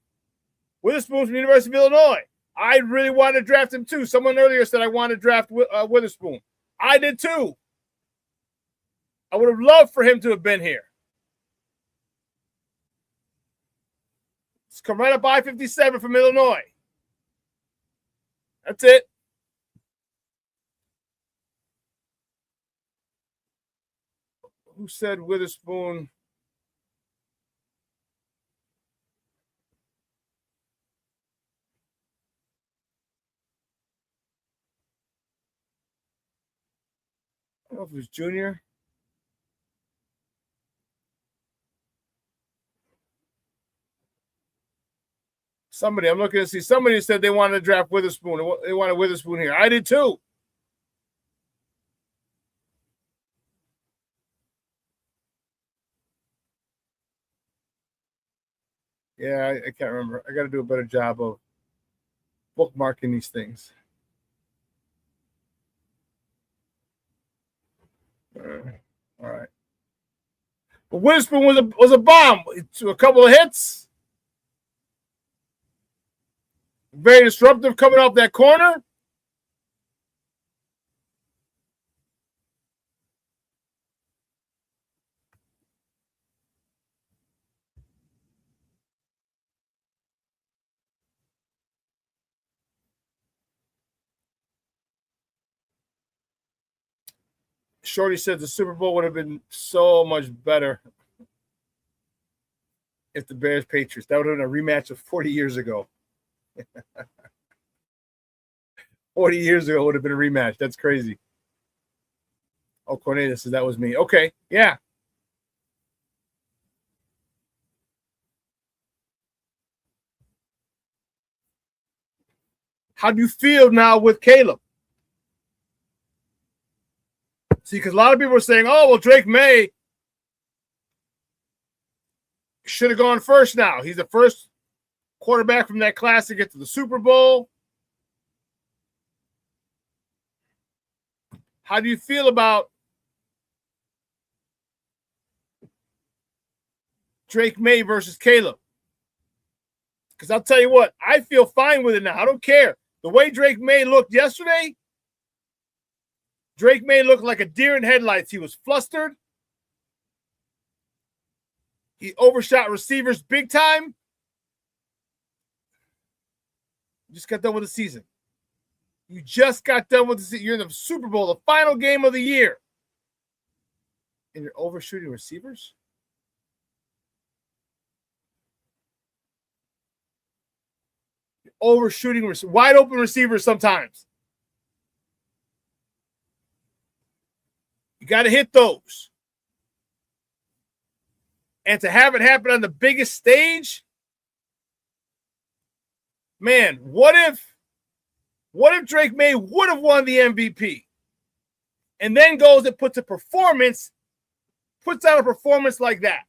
Witherspoon from the University of Illinois. I really wanted to draft him too. Someone earlier said I wanted to draft Witherspoon. I did too. I would have loved for him to have been here. Let's come right up I-57 from Illinois. That's it. Who said Witherspoon? I don't know if it was Junior. Somebody, I'm looking to see. Somebody said they wanted to draft Witherspoon. They wanted Witherspoon here. I did too. Yeah, I can't remember. I got to do a better job of bookmarking these things. All right. But Witherspoon was a bomb. A couple of hits. Very disruptive coming off that corner. Shorty said the Super Bowl would have been so much better if the Bears-Patriots. That would have been a rematch of 40 years ago. 40 years ago would have been a rematch. That's crazy. Oh, Cornelius says that was me. Okay, yeah. How do you feel now with Caleb? See, because a lot of people are saying, oh, well, Drake May should have gone first now. He's the first quarterback from that class to get to the Super Bowl. How do you feel about Drake May versus Caleb? Because I'll tell you what, I feel fine with it now. I don't care. The way Drake May looked yesterday, Drake May looked like a deer in headlights. He was flustered. He overshot receivers big time. Just got done with the season. You just got done with the season. You're in the Super Bowl, the final game of the year. And you're overshooting receivers? You're overshooting wide open receivers sometimes. You got to hit those. And to have it happen on the biggest stage, man, what if Drake May would have won the MVP and then goes and puts out a performance like that?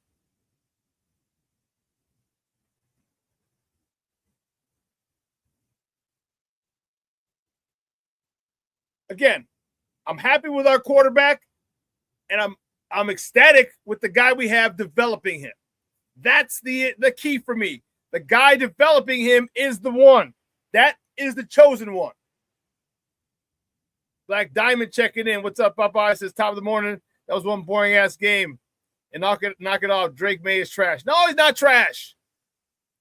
Again, I'm happy with our quarterback, and I'm ecstatic with the guy we have developing him. That's the key for me. The guy developing him is the one. That is the chosen one. Black Diamond checking in. What's up, Popeye? Says top of the morning. That was one boring ass game. And knock it off. Drake May is trash. No, he's not trash.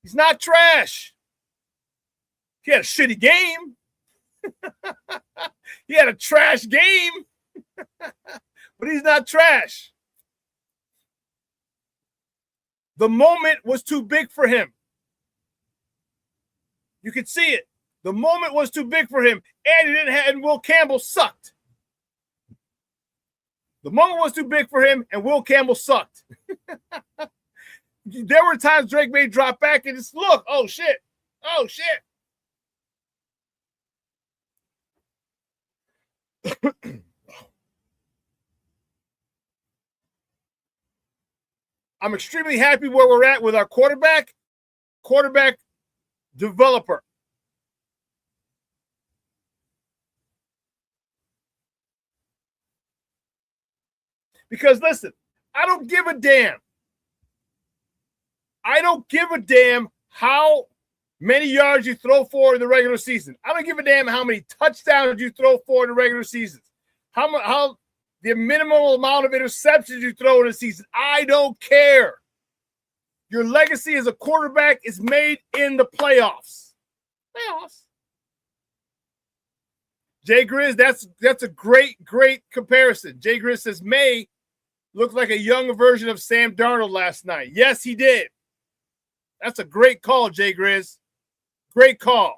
He's not trash. He had a shitty game. He had a trash game. But he's not trash. The moment was too big for him. You could see it. The moment was too big for him, and he didn't have, and Will Campbell sucked. The moment was too big for him, and Will Campbell sucked. There were times Drake May drop back and just look, oh shit. I'm extremely happy where we're at with our quarterback developer. Because listen, I don't give a damn. I don't give a damn how many yards you throw for in the regular season. I don't give a damn how many touchdowns you throw for in the regular season. How the minimal amount of interceptions you throw in a season. I don't care. Your legacy as a quarterback is made in the playoffs. Jay Grizz, that's a great comparison. Jay Grizz says May looked like a younger version of Sam Darnold last night. Yes, he did. That's a great call, Jay Grizz. Great call.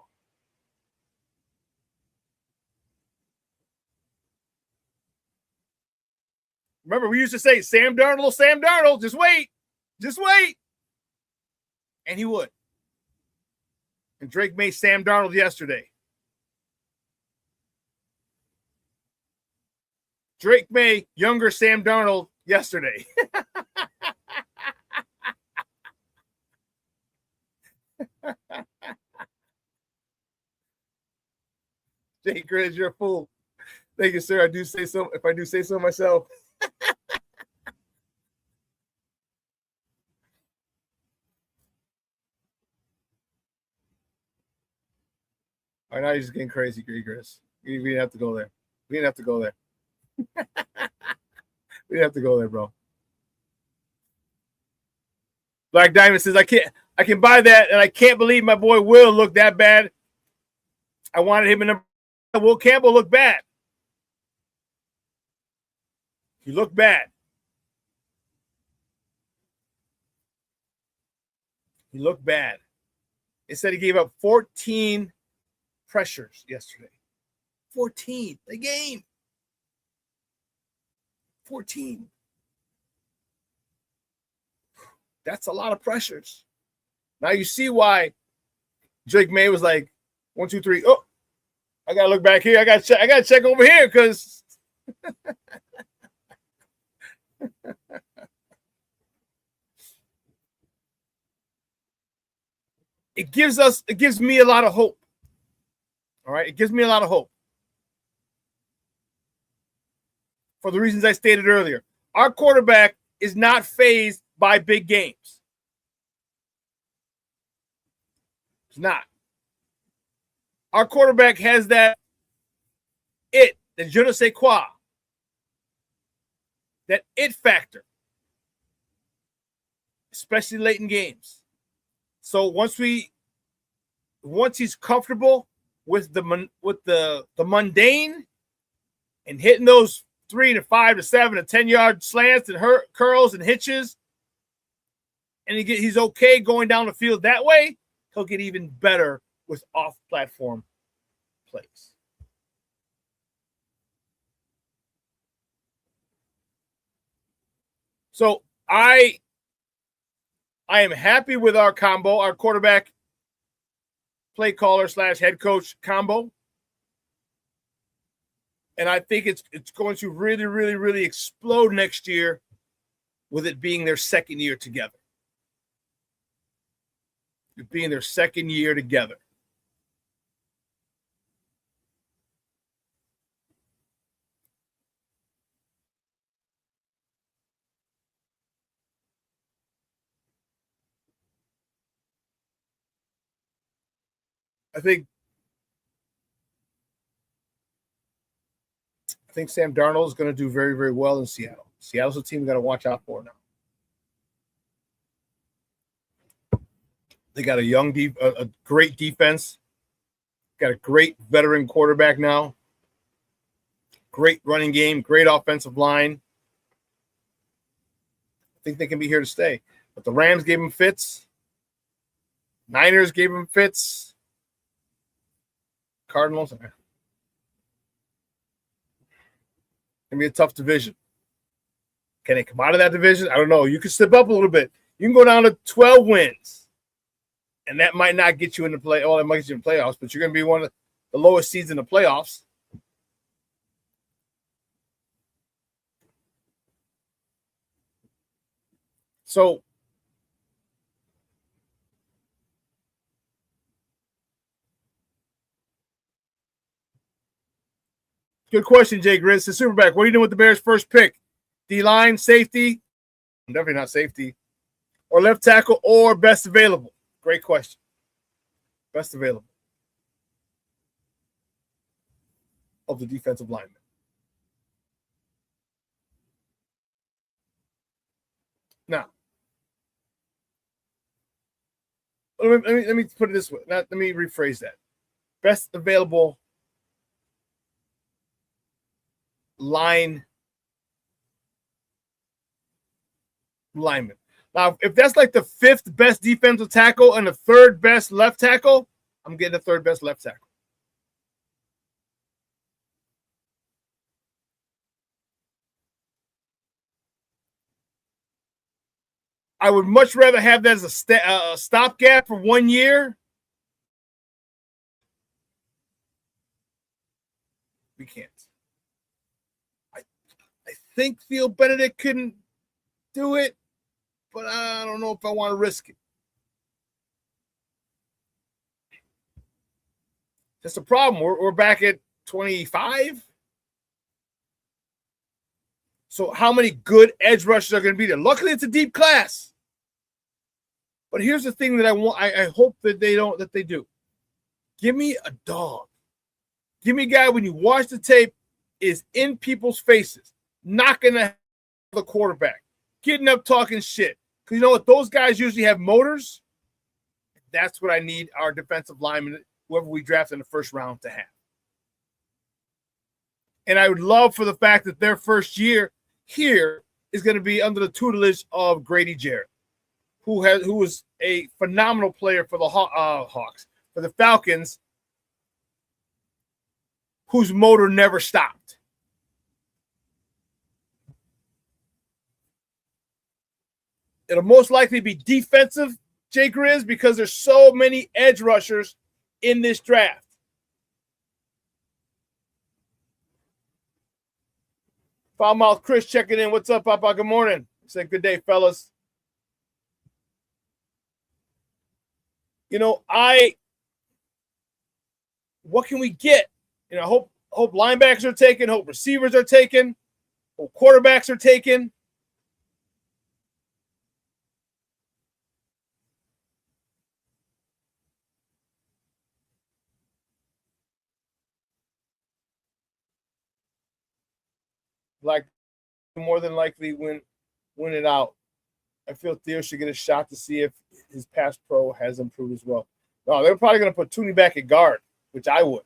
Remember, we used to say, Sam Darnold, just wait. And he would. And Drake made Sam Darnold yesterday. Drake May, younger Sam Darnold yesterday. Jay Grizz, you're a fool. Thank you, sir. I do say so if I do say so myself. All right, now you're just getting crazy, Grizz. We didn't have to go there. We didn't have to go there, bro. Black Diamond says, I can buy that, and I can't believe my boy Will looked that bad. I wanted him in Will Campbell looked bad. He looked bad. It said he gave up 14 pressures yesterday. 14 a game. 14. That's a lot of pressures. Now you see why Drake May was like 1, 2, 3. Oh, I gotta look back here. I gotta check over here because it gives me a lot of hope. All right, it gives me a lot of hope. For the reasons I stated earlier. Our quarterback is not fazed by big games. It's not. Our quarterback has that the je ne sais quoi, that it factor, especially late in games. So once he's comfortable with the mundane and hitting those 3 to 5 to 7 to 10-yard slants and curls and hitches, and he's okay going down the field that way, he'll get even better with off-platform plays. So I am happy with our combo, our quarterback play caller / head coach combo. And I think it's going to really, really, really explode next year with it being their second year together. It being their second year together. I think I think Sam Darnold is going to do very, very well in Seattle. Seattle's a team we got to watch out for now. They got a great defense. Got a great veteran quarterback now. Great running game, great offensive line. I think they can be here to stay. But the Rams gave them fits. Niners gave them fits. Cardinals. It's going to be a tough division. Can they come out of that division? I don't know. You can step up a little bit. You can go down to 12 wins. And that might not get you in the play. Well, it might get you in the playoffs, but you're going to be one of the lowest seeds in the playoffs. So, good question, Jay Grizz. The SuperBack, what are you doing with the Bears' first pick? D-line, safety? Definitely not safety. Or left tackle, or best available? Great question. Best available of the defensive lineman. Now, let me put it this way. Let me rephrase that. Best available lineman. Now, if that's like the 5th best defensive tackle and the 3rd best left tackle, I'm getting the 3rd best left tackle. I would much rather have that as a stopgap for 1 year. We can't. I think Theo Benedict couldn't do it, but I don't know if I want to risk it. That's the problem. We're back at 25. So how many good edge rushers are going to be there? Luckily, it's a deep class. But here's the thing that I want. I hope that they do. Give me a dog. Give me a guy when you watch the tape is in people's faces, knocking the quarterback, getting up, talking shit. Because you know what? Those guys usually have motors. That's what I need our defensive lineman, whoever we draft in the first round, to have. And I would love for the fact that their first year here is going to be under the tutelage of Grady Jarrett, who was a phenomenal player for the Hawks, for the Falcons, whose motor never stopped. It'll most likely be defensive, Jay Grizz, because there's so many edge rushers in this draft. Foulmouth Chris checking in. What's up, Papa? Good morning. Say good day, fellas. What can we get? Hope linebackers are taken, hope receivers are taken, hope quarterbacks are taken. Like, more than likely win it out. I feel Theo should get a shot to see if his pass pro has improved as well. No, they're probably going to put Tooney back at guard, which I would.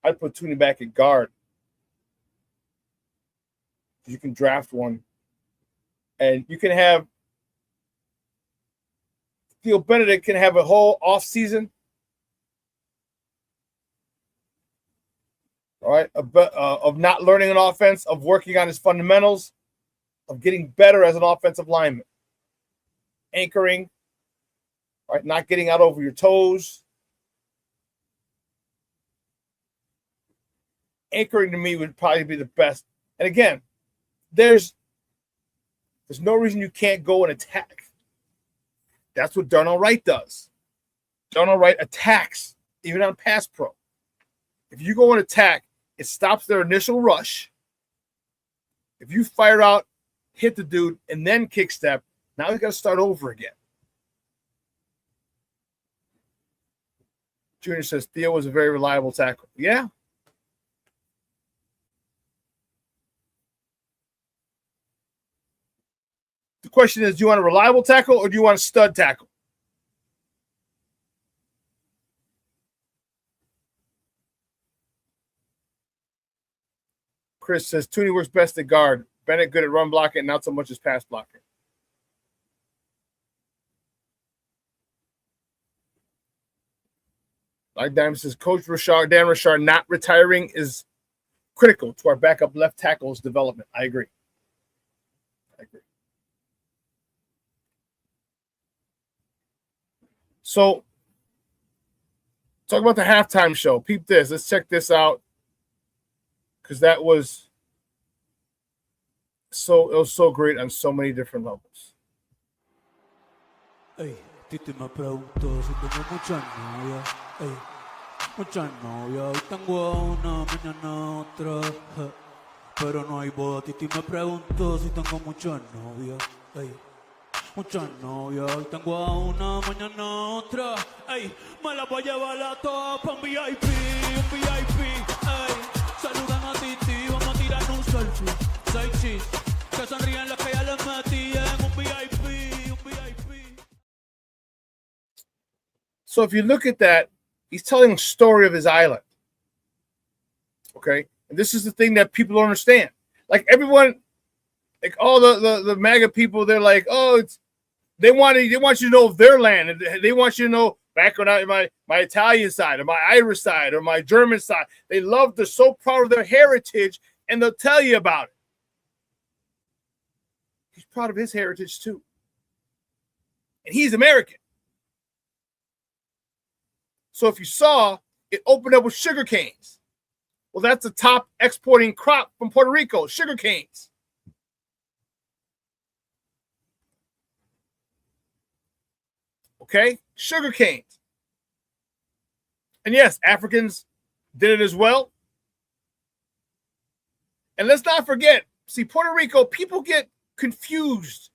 I'd put Tooney back at guard. You can draft one. And you can have Theo Benedict can have a whole offseason. All right, of not learning an offense, of working on his fundamentals, of getting better as an offensive lineman. Anchoring, all right, not getting out over your toes. Anchoring to me would probably be the best. And again, there's no reason you can't go and attack. That's what Darnell Wright does. Darnell Wright attacks, even on pass pro. If you go and attack, it stops their initial rush. If you fire out, hit the dude, and then kick step, now you got to start over again. Junior says Theo was a very reliable tackle. Yeah. The question is, do you want a reliable tackle or do you want a stud tackle? Chris says Tooney works best at guard. Bennett good at run blocking, not so much as pass blocking. Like Diamond says, Coach Dan Richard not retiring is critical to our backup left tackle's development. I agree. So, talk about the halftime show. Peep this. Let's check this out. Because it was so great on so many different levels. Ey, Titi me preguntó si tengo muchas novias. Ey, muchas novias. Hoy tengo una, mañana otra. Pero no hay boda. Titi me preguntó si tengo muchas novias. Ey, muchas novias. Hoy tengo a una, mañana otra. Ey, me la voy a llevar a todas pa' un VIP. Un VIP. Ey, saludan a Titi. Vamos a tirar un selfie. 6 cheese. Que sonríen los que ya les metí en un VIP. Un VIP. So if you look at that, he's telling a story of his island. Okay? And this is the thing that people don't understand. Like everyone, like all the MAGA people, they're like, oh, they want you to know their land. And they want you to know back on my Italian side or my Irish side or my German side. They're so proud of their heritage and they'll tell you about it. He's proud of his heritage too. And he's American. So if you saw, it opened up with sugar canes. Well, that's the top exporting crop from Puerto Rico, sugar canes. Okay? Sugar canes. And yes, Africans did it as well. And let's not forget, see, Puerto Rico, people get confused.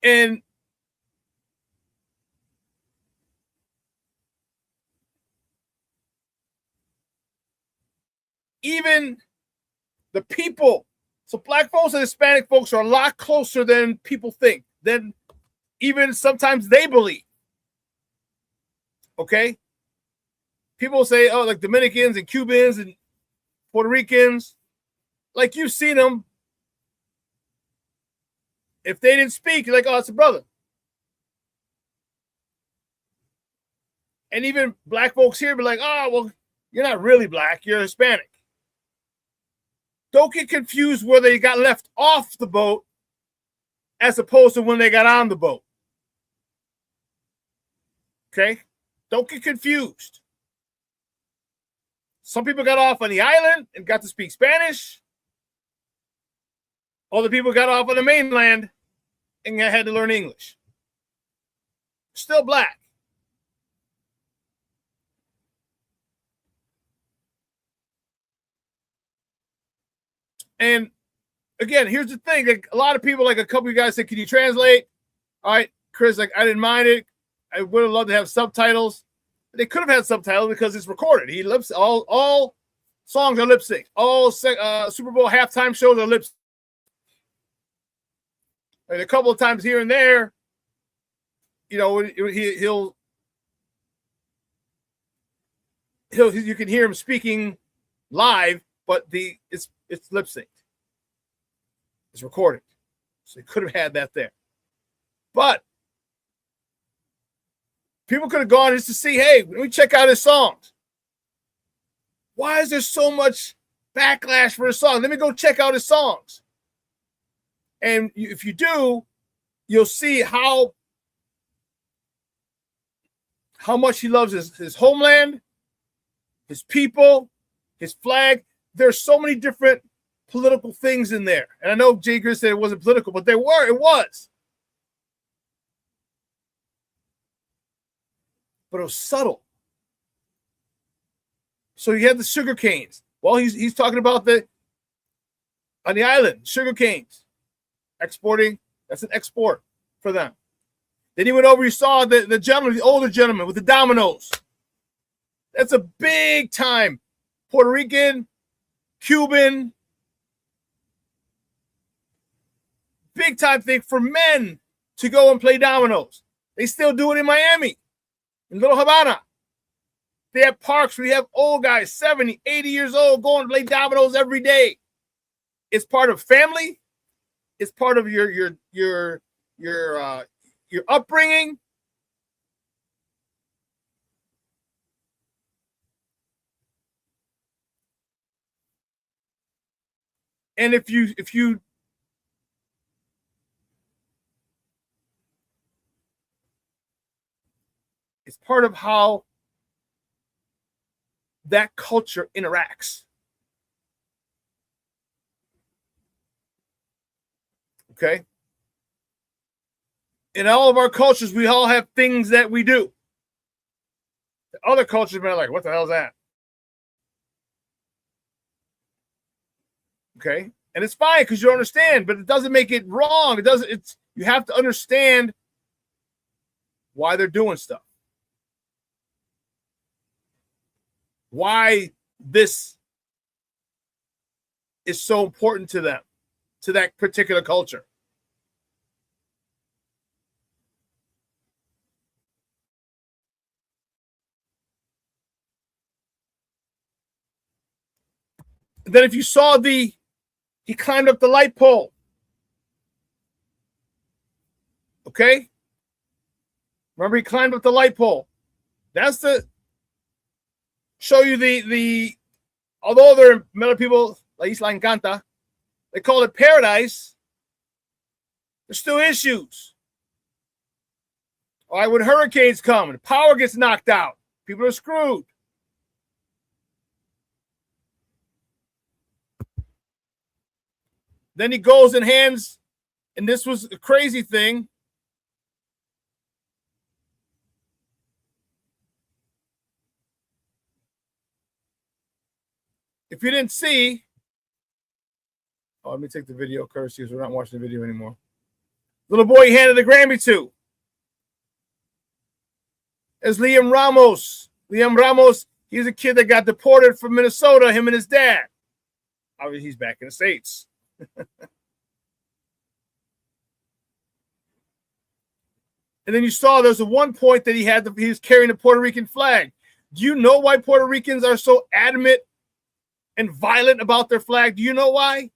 And even the people, so black folks and Hispanic folks are a lot closer than people think, than even sometimes they believe. Okay? People say, oh, like Dominicans and Cubans and Puerto Ricans, like you've seen them. If they didn't speak, you're like, oh, it's a brother. And even black folks here be like, oh, well, you're not really black, you're Hispanic. Don't get confused where they got left off the boat as opposed to when they got on the boat. Okay? Don't get confused. Some people got off on the island and got to speak Spanish. Other people got off on the mainland and had to learn English. Still black. And again, here's the thing. Like, a lot of people, like a couple of you guys said, can you translate? All right, Chris, like, I didn't mind it. I would have loved to have subtitles. They could have had subtitles because it's recorded. He lips all songs are lip sync. All Super Bowl halftime shows are lip sync. And a couple of times here and there, you know, you can hear him speaking live, but it's lip synced. It's recorded. So they could have had that there. But people could have gone just to see, hey, let me check out his songs. Why is there so much backlash for his song? Let me go check out his songs. And if you do, you'll see how much he loves his homeland, his people, his flag. There's so many different political things in there. And I know Jay Grizz said it wasn't political, but it was. But it was subtle. So you had the sugar canes. Well, he's talking about on the island, sugar canes. Exporting, that's an export for them. Then he went over, you saw the gentleman, the older gentleman with the dominoes. That's a big time. Puerto Rican, Cuban, big time thing for men to go and play dominoes. They still do it in Miami, in Little Havana. They have parks where you have old guys, 70, 80 years old, going to play dominoes every day. It's part of family. It's part of your upbringing. And if you it's part of how that culture interacts. Okay? In all of our cultures, we all have things that we do. The other cultures are like, what the hell is that? Okay? And it's fine because you understand, but it doesn't make it wrong. You have to understand why they're doing stuff. Why this is so important to them, to that particular culture. And then if you saw he climbed up the light pole. Okay? Remember, he climbed up the light pole. That's the show you the although there are many people, La Isla Encanta, they call it paradise, there's still issues. All right, when hurricanes come and power gets knocked out, people are screwed. Then he goes and hands, and this was a crazy thing. If you didn't see, let me take the video courtesy because we're not watching the video anymore. Little boy he handed the Grammy to is Liam Ramos. Liam Ramos, he's a kid that got deported from Minnesota, him and his dad. Obviously, he's back in the States. And then you saw there's a one point that he was carrying the Puerto Rican flag. Do you know why Puerto Ricans are so adamant and violent about their flag? Do you know why?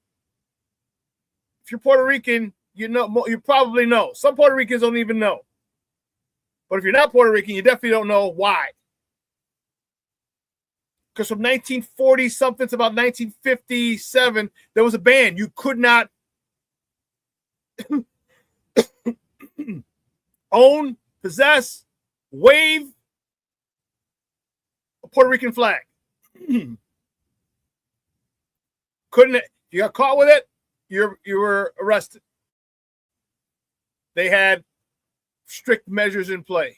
If you're Puerto Rican, you probably know. Some Puerto Ricans don't even know. But if you're not Puerto Rican, you definitely don't know why. Because from 1940 something to about 1957, there was a ban. You could not own, possess, wave a Puerto Rican flag. Couldn't. If you got caught with it, you were arrested. They had strict measures in play.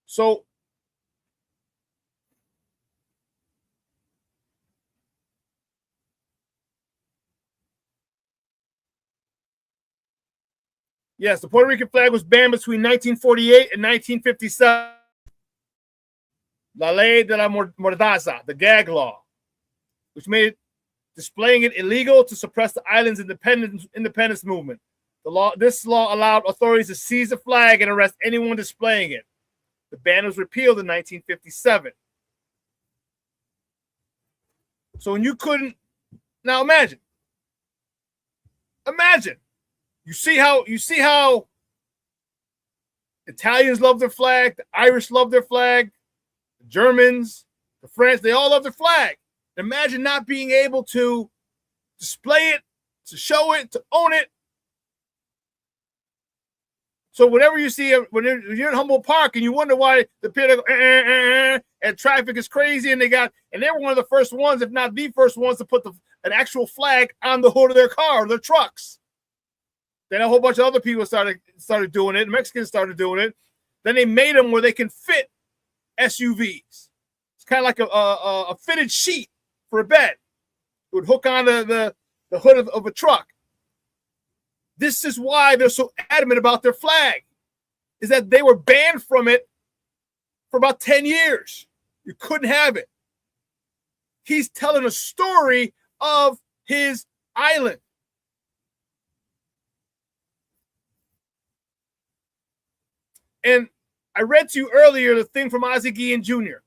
So yes, the Puerto Rican flag was banned between 1948 and 1957. La Ley de la Mordaza, the gag law, which made displaying it illegal to suppress the island's independence movement. This law allowed authorities to seize the flag and arrest anyone displaying it. The ban was repealed in 1957. So when you couldn't, now imagine, you see how Italians love their flag, the Irish love their flag, the Germans, the French, they all love their flag. Imagine not being able to display it, to show it, to own it. So whenever you see when you're in Humboldt Park and you wonder why the people go, and traffic is crazy, and they were one of the first ones, if not the first ones, to put an actual flag on the hood of their car or their trucks. Then a whole bunch of other people started doing it. Mexicans started doing it. Then they made them where they can fit SUVs. It's kind of like a fitted sheet for a bed. would hook on the hood of a truck. This is why they're so adamant about their flag, is that they were banned from it for about 10 years. You couldn't have it. He's telling a story of his island. And I read to you earlier the thing from Ozzie Guillen Jr.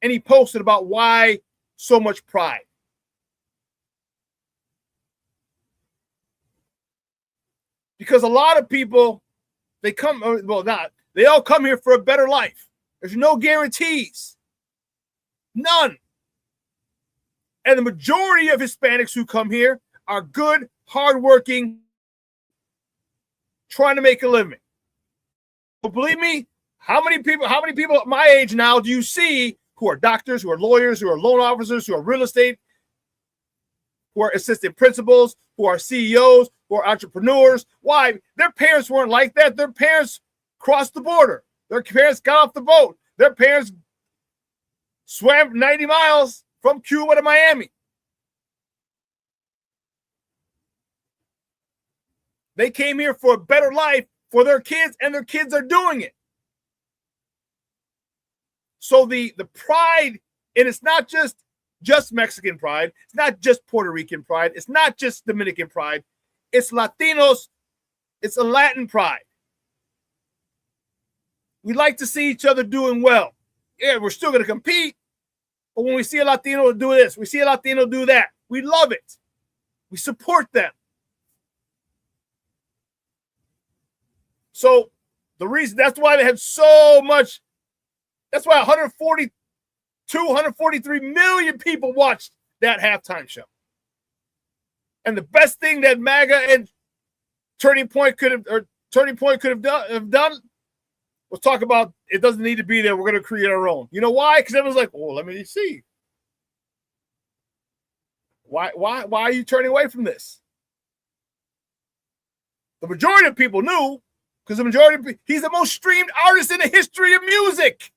And he posted about why so much pride. Because a lot of people, they all come here for a better life. There's no guarantees. None. And the majority of Hispanics who come here are good, hardworking, trying to make a living. But believe me, how many people at my age now do you see who are doctors, who are lawyers, who are loan officers, who are real estate, who are assistant principals, who are CEOs, who are entrepreneurs? Why? Their parents weren't like that. Their parents crossed the border. Their parents got off the boat. Their parents swam 90 miles from Cuba to Miami. They came here for a better life for their kids, and their kids are doing it. So the pride, and it's not just Mexican pride. It's not just Puerto Rican pride. It's not just Dominican pride. It's Latinos. It's a Latin pride. We like to see each other doing well. Yeah, we're still going to compete. But when we see a Latino do this, we see a Latino do that, we love it. We support them. So the reason, that's why they had so much, that's why 143 million people watched that halftime show. And the best thing that MAGA and Turning Point could have done was talk about it doesn't need to be there. We're going to create our own. You know why? Because everyone's like, well, let me see. Why are you turning away from this? The majority of people knew, because he's the most streamed artist in the history of music.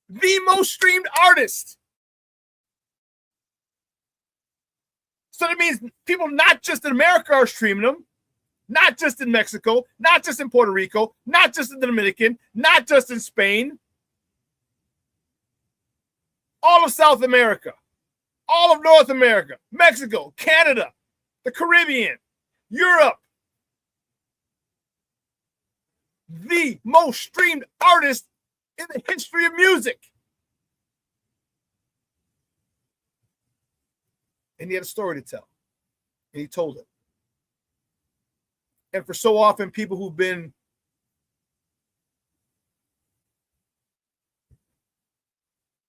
The most streamed artist. So that means people not just in America are streaming them, not just in Mexico, not just in Puerto Rico, not just in the Dominican, not just in Spain. All of South America, all of North America, Mexico, Canada, the Caribbean, Europe. The most streamed artist in the history of music. And he had a story to tell. And he told it. And for so often, people who've been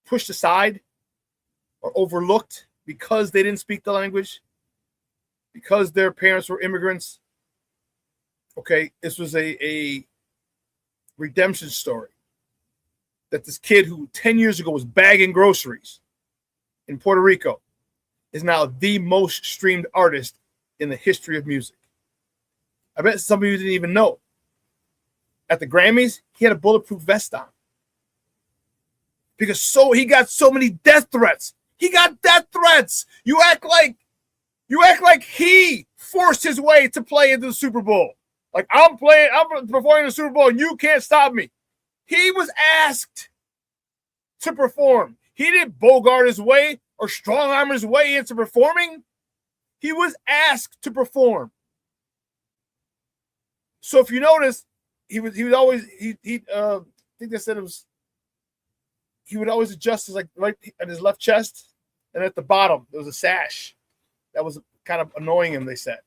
pushed aside or overlooked because they didn't speak the language, because their parents were immigrants. Okay, this was a redemption story. That this kid who 10 years ago was bagging groceries in Puerto Rico is now the most streamed artist in the history of music. I bet some of you didn't even know. At the Grammys, he had a bulletproof vest on. Because he got so many death threats. He got death threats. You act like he forced his way to play into the Super Bowl. Like, I'm performing in the Super Bowl and you can't stop me. He was asked to perform. He didn't bogart his way or strong arm his way into performing. He was asked to perform. So if you notice, he would always I think they said he would always adjust his, like, right at his left chest, and at the bottom there was a sash that was kind of annoying him, they said.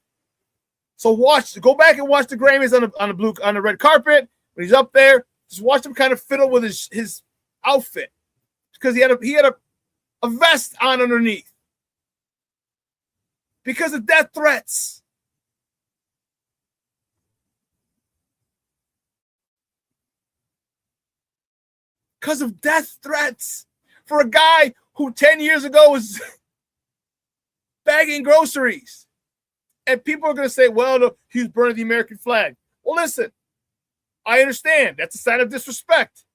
So go back and watch the Grammys on the red carpet when he's up there. Just watch him kind of fiddle with his outfit, because he had a vest on underneath because of death threats. Because of death threats for a guy who 10 years ago was bagging groceries. And people are going to say, well, no, he was burning the American flag. Well, listen, I understand. That's a sign of disrespect.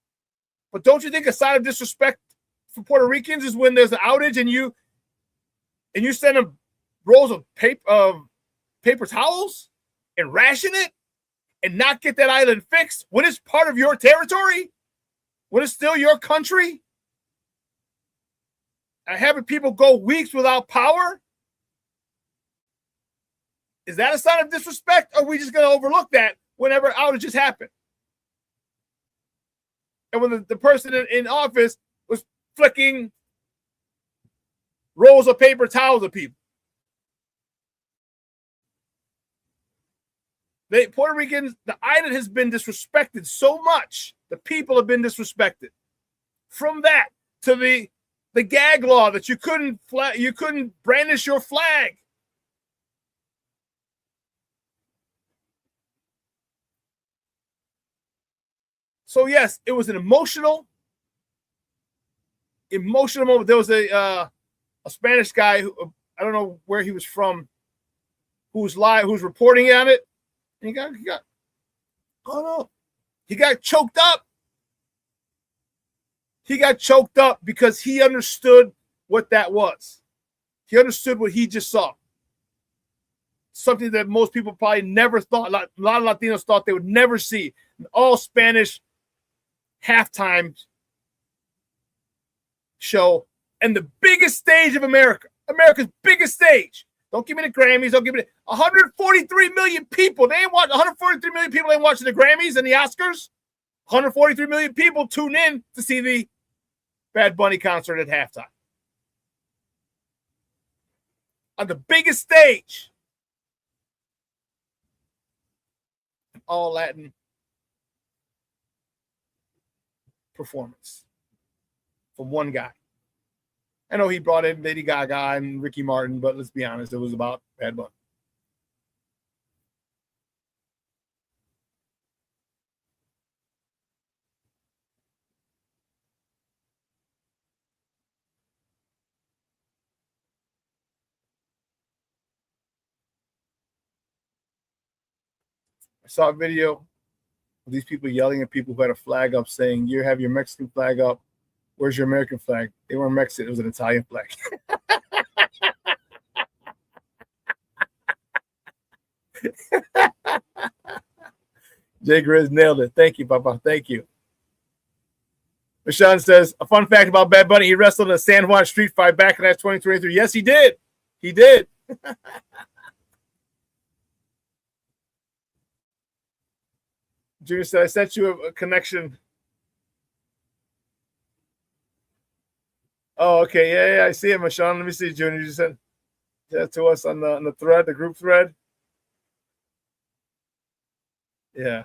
But don't you think a sign of disrespect for Puerto Ricans is when there's an outage and you and you send them rolls of paper towels and ration it and not get that island fixed when it's part of your territory, when it's still your country, and having people go weeks without power? Is that a sign of disrespect, or are we just going to overlook that whenever outages happen? And when the person in office was flicking rolls of paper towels at people. Puerto Ricans, the island has been disrespected so much. The people have been disrespected. From that to the gag law that you couldn't brandish your flag. So yes, it was an emotional moment. There was a Spanish guy who, I don't know where he was from, who's reporting on it. And he got choked up. He got choked up because he understood what that was. He understood what he just saw. Something that most people probably never thought, a lot of Latinos thought they would never see. An all Spanish halftime show and the biggest stage of America. America's biggest stage. Don't give me the Grammys. Don't give me 143 million people. 143 million people ain't watching the Grammys and the Oscars. 143 million people tune in to see the Bad Bunny concert at halftime. On the biggest stage. All Latin performance from one guy. I know he brought in Lady Gaga and Ricky Martin, but let's be honest, it was about Bad Bunny. I saw a video of these people yelling at people who had a flag up saying, you have your Mexican flag up. Where's your American flag? They weren't Mexican. It was an Italian flag. Jay Grizz nailed it. Thank you, Papa. Thank you. Shawn says, a fun fact about Bad Bunny, he wrestled in a San Juan street fight back in that 2023. Yes, he did. He did. Junior said, I sent you a connection. Oh, okay. Yeah, I see it, Shawn. Let me see, Junior. You sent that to us on the thread, the group thread. Yeah.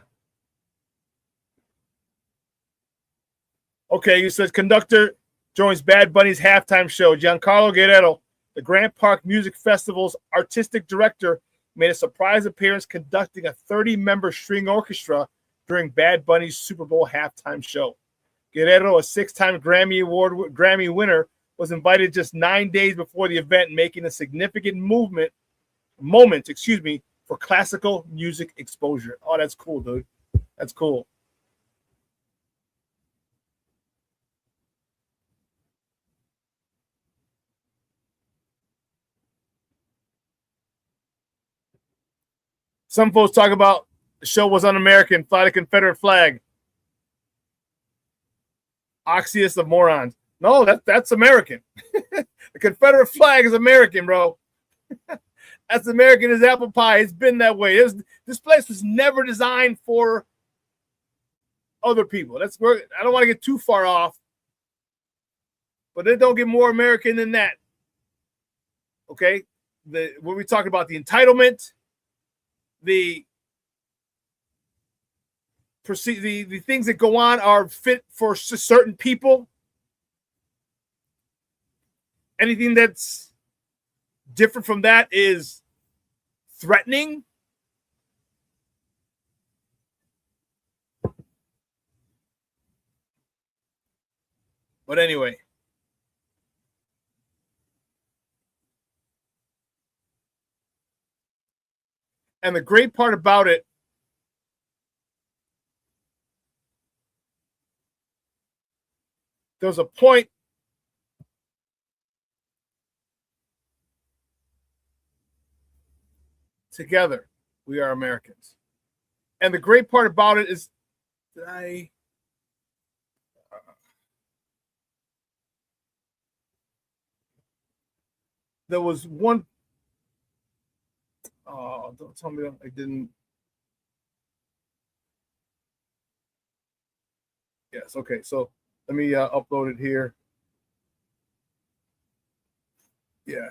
Okay, you said conductor joins Bad Bunny's halftime show. Giancarlo Guerrero, the Grant Park Music Festival's artistic director, made a surprise appearance conducting a 30-member string orchestra during Bad Bunny's Super Bowl halftime show. Guerrero, a 6-time Grammy winner, was invited just 9 days before the event, making a significant moment, for classical music exposure. Oh, that's cool, dude. That's cool. Some folks talk about the show was un-American, fly the Confederate flag. Oxius of morons. No, that's American. The Confederate flag is American, bro. That's American as apple pie. It's been that way. This place was never designed for other people. That's where I don't want to get too far off, but it don't get more American than that. Okay, when we talk about the entitlement, the things that go on are fit for certain people. Anything that's different from that is threatening. But anyway. And the great part about it, there was a point together, we are Americans. And the great part about it is there was one. Oh, don't tell me I didn't. Yes, okay. So let me upload it here. Yeah.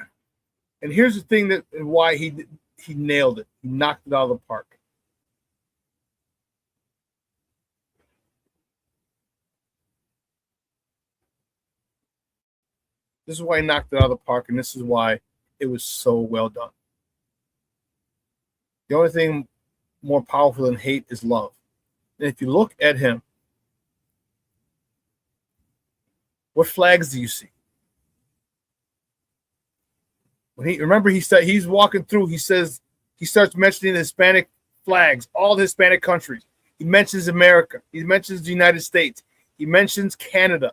And here's the thing that why he nailed it. He knocked it out of the park. This is why he knocked it out of the park, and this is why it was so well done. The only thing more powerful than hate is love. And if you look at him, what flags do you see? When he's walking through, he starts mentioning the Hispanic flags, all the Hispanic countries. He mentions America. He mentions the United States. He mentions Canada.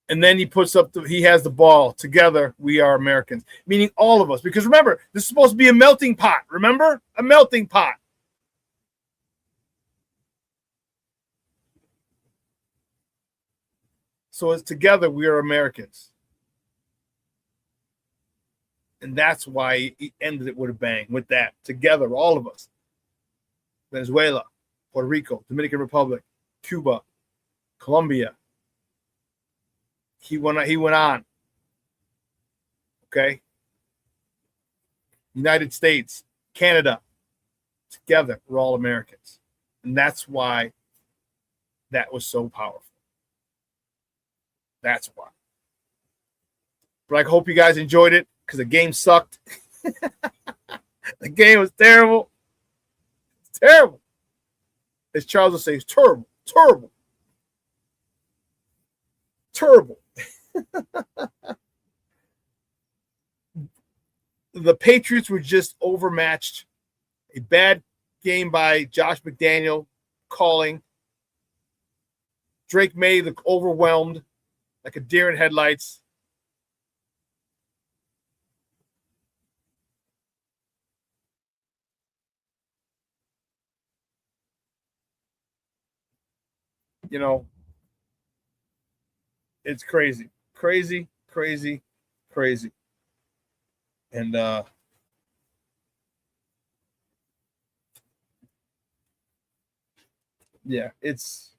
And then he has the ball. Together, we are Americans, meaning all of us. Because remember, this is supposed to be a melting pot. Remember? A melting pot. So it's together, we are Americans. And that's why he ended it with a bang, with that. Together, all of us. Venezuela, Puerto Rico, Dominican Republic, Cuba, Colombia. He went on. Okay? United States, Canada. Together, we're all Americans. And that's why that was so powerful. That's why. But I hope you guys enjoyed it because the game sucked. The game was terrible. It's terrible. As Charles would say, it's terrible. Terrible. Terrible. The Patriots were just overmatched. A bad game by Josh McDaniel calling. Drake May looked overwhelmed, like a deer in headlights. You know, it's crazy. Crazy. And yeah, it's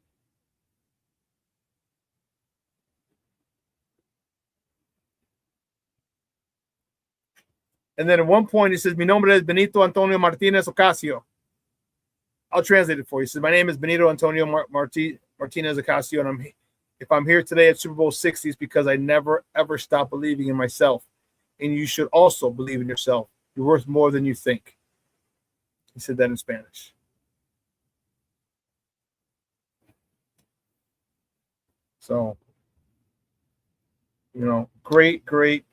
and then at one point he says, "Mi nombre es Benito Antonio Martinez Ocasio." I'll translate it for you. He says, "My name is Benito Antonio Martinez Ocasio, and if I'm here today at Super Bowl 60, it's because I never, ever stopped believing in myself. And you should also believe in yourself. You're worth more than you think." He said that in Spanish. So, great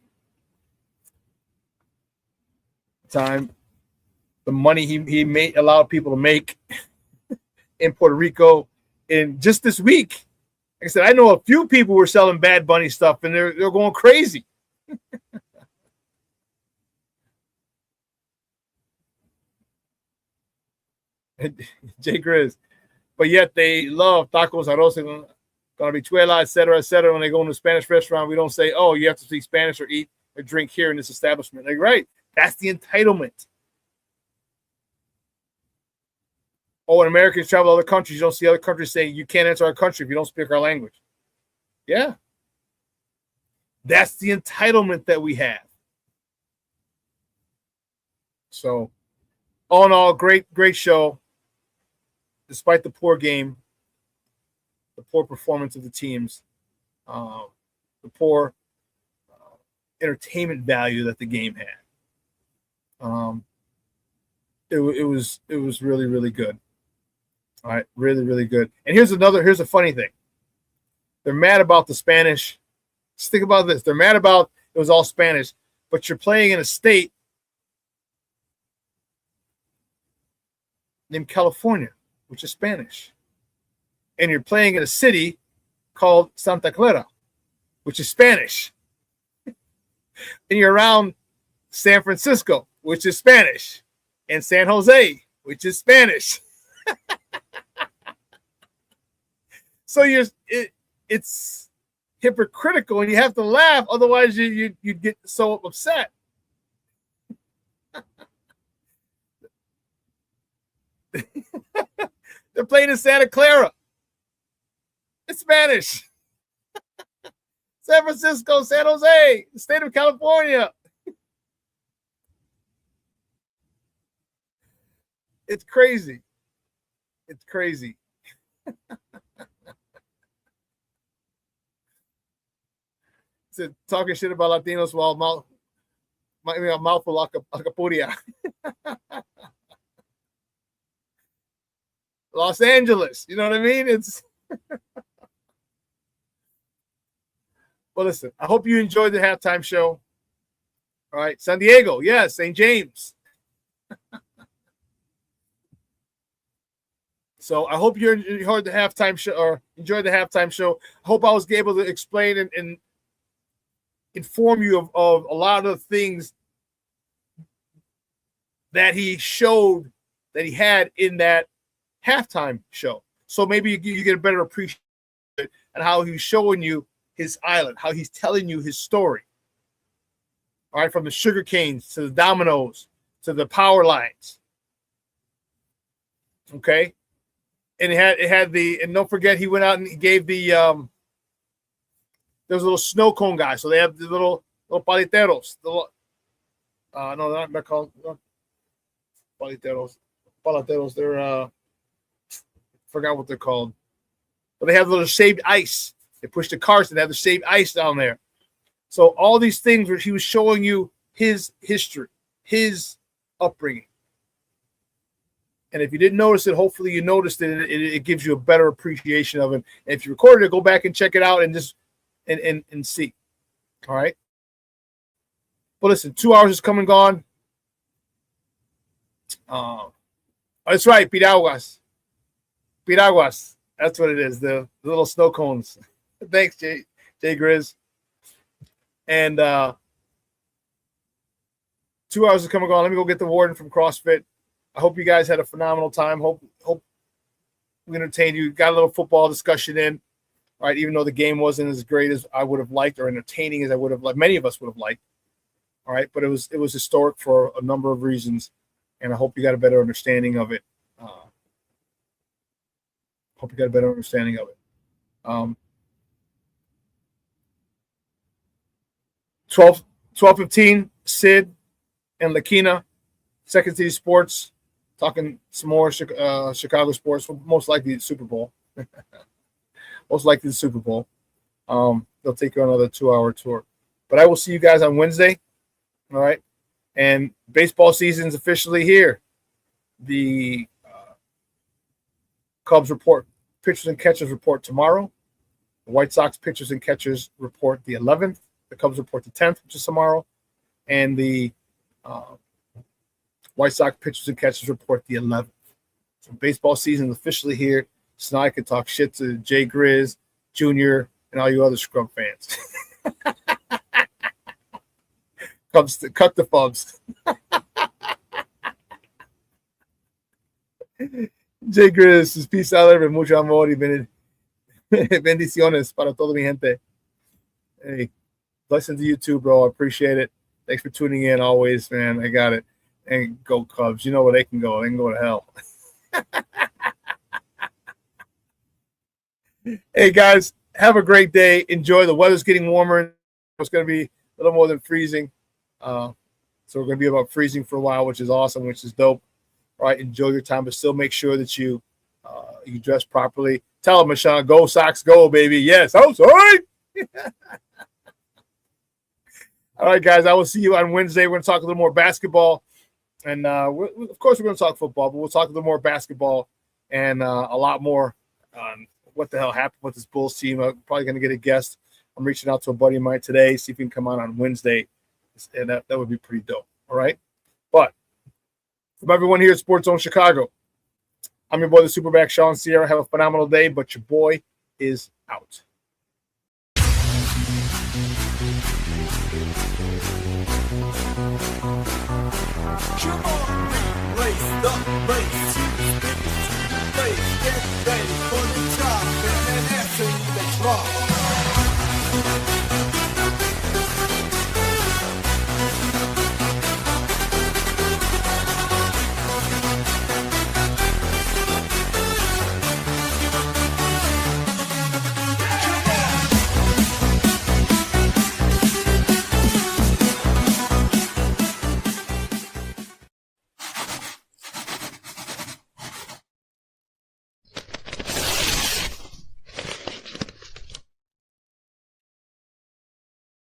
time. The money he allowed people to make in Puerto Rico in just this week. Like I said, I know a few people were selling Bad Bunny stuff, and they're going crazy. Jay Grizz. But yet they love tacos, arroz, and habichuela, et cetera, when they go into a Spanish restaurant. We don't say, "Oh, you have to speak Spanish or eat or drink here in this establishment." Like, right. That's the entitlement. Oh, when Americans travel to other countries, you don't see other countries saying you can't enter our country if you don't speak our language. Yeah. That's the entitlement that we have. So, all in all, great show. Despite the poor game, the poor performance of the teams, the poor entertainment value that the game had. It was really, really good. All right, really, really good. And here's a funny thing. They're mad about the Spanish. Just think about this. They're mad about it was all Spanish, but you're playing in a state named California, which is Spanish. And you're playing in a city called Santa Clara, which is Spanish. and you're around San Francisco, which is Spanish, and San Jose, which is Spanish. So it's hypocritical, and you have to laugh, otherwise you get so upset. They're playing in Santa Clara. It's Spanish. San Francisco, San Jose, the state of California. It's crazy. It's crazy. So, talking shit about Latinos while mouthful Acapuria. Los Angeles, you know what I mean? It's well, listen, I hope you enjoyed the halftime show. All right, San Diego, yes, St. James. So I hope you enjoyed the halftime show or enjoyed the halftime show. I hope I was able to explain and inform you of a lot of things that he showed that he had in that halftime show. So maybe you get a better appreciation and how he's showing you his island, how he's telling you his story. All right, from the sugar canes to the dominoes to the power lines. Okay. And it had the, and don't forget, he went out and he gave the there was a little snow cone guy. So they have the little paliteros. No, they're not called paliteros. Palateros. They're forgot what they're called. But they have the little shaved ice. They push the carts and they have the shaved ice down there. So all these things where he was showing you his history, his upbringing. And if you didn't notice it, hopefully you noticed it. It gives you a better appreciation of it. And if you recorded it, go back and check it out and just and see. All right. But listen, 2 hours is come and gone. That's right, Piraguas. Piraguas. That's what it is. The little snow cones. Thanks, Jay Grizz. And 2 hours is come and gone. Let me go get the warden from CrossFit. I hope you guys had a phenomenal time. Hope we entertained you. Got a little football discussion in, all right, even though the game wasn't as great as I would have liked or entertaining as I would have liked. Many of us would have liked, all right, but it was historic for a number of reasons, and I hope you got a better understanding of it. 12:15, Sid and Lakina, Second City Sports, talking some more Chicago sports, most likely the Super Bowl. Most likely the Super Bowl. They'll take you on another 2-hour tour. But I will see you guys on Wednesday. All right. And baseball season's officially here. The Cubs report, pitchers and catchers report tomorrow. The White Sox pitchers and catchers report the 11th. The Cubs report the 10th, which is tomorrow. And the White Sox pitchers and catchers report the 11th. So baseball season is officially here. So now I can talk shit to Jay Grizz, Jr., and all you other scrub fans. Cubs, cut the fubs. Jay Grizz says, peace out, everyone. Mucho amor y bendiciones para todo mi gente. Hey, blessings to you too, bro. I appreciate it. Thanks for tuning in always, man. I got it. And go Cubs. You know where they can go. They can go to hell. Hey, guys, have a great day. Enjoy. The weather's getting warmer. It's going to be a little more than freezing. So we're going to be about freezing for a while, which is awesome, which is dope. All right, enjoy your time, but still make sure that you dress properly. Tell them, Shawn, go Sox, go, baby. Yes, I'm sorry. All right, guys, I will see you on Wednesday. We're going to talk a little more basketball. And, of course, we're going to talk football, but we'll talk a little more basketball and a lot more on what the hell happened with this Bulls team. I'm probably going to get a guest. I'm reaching out to a buddy of mine today, see if he can come on Wednesday, and that would be pretty dope. All right? But from everyone here at Sports Zone Chicago, I'm your boy, the SuperBack, Shawn Sierra. Have a phenomenal day, but your boy is out. Come on, laced up,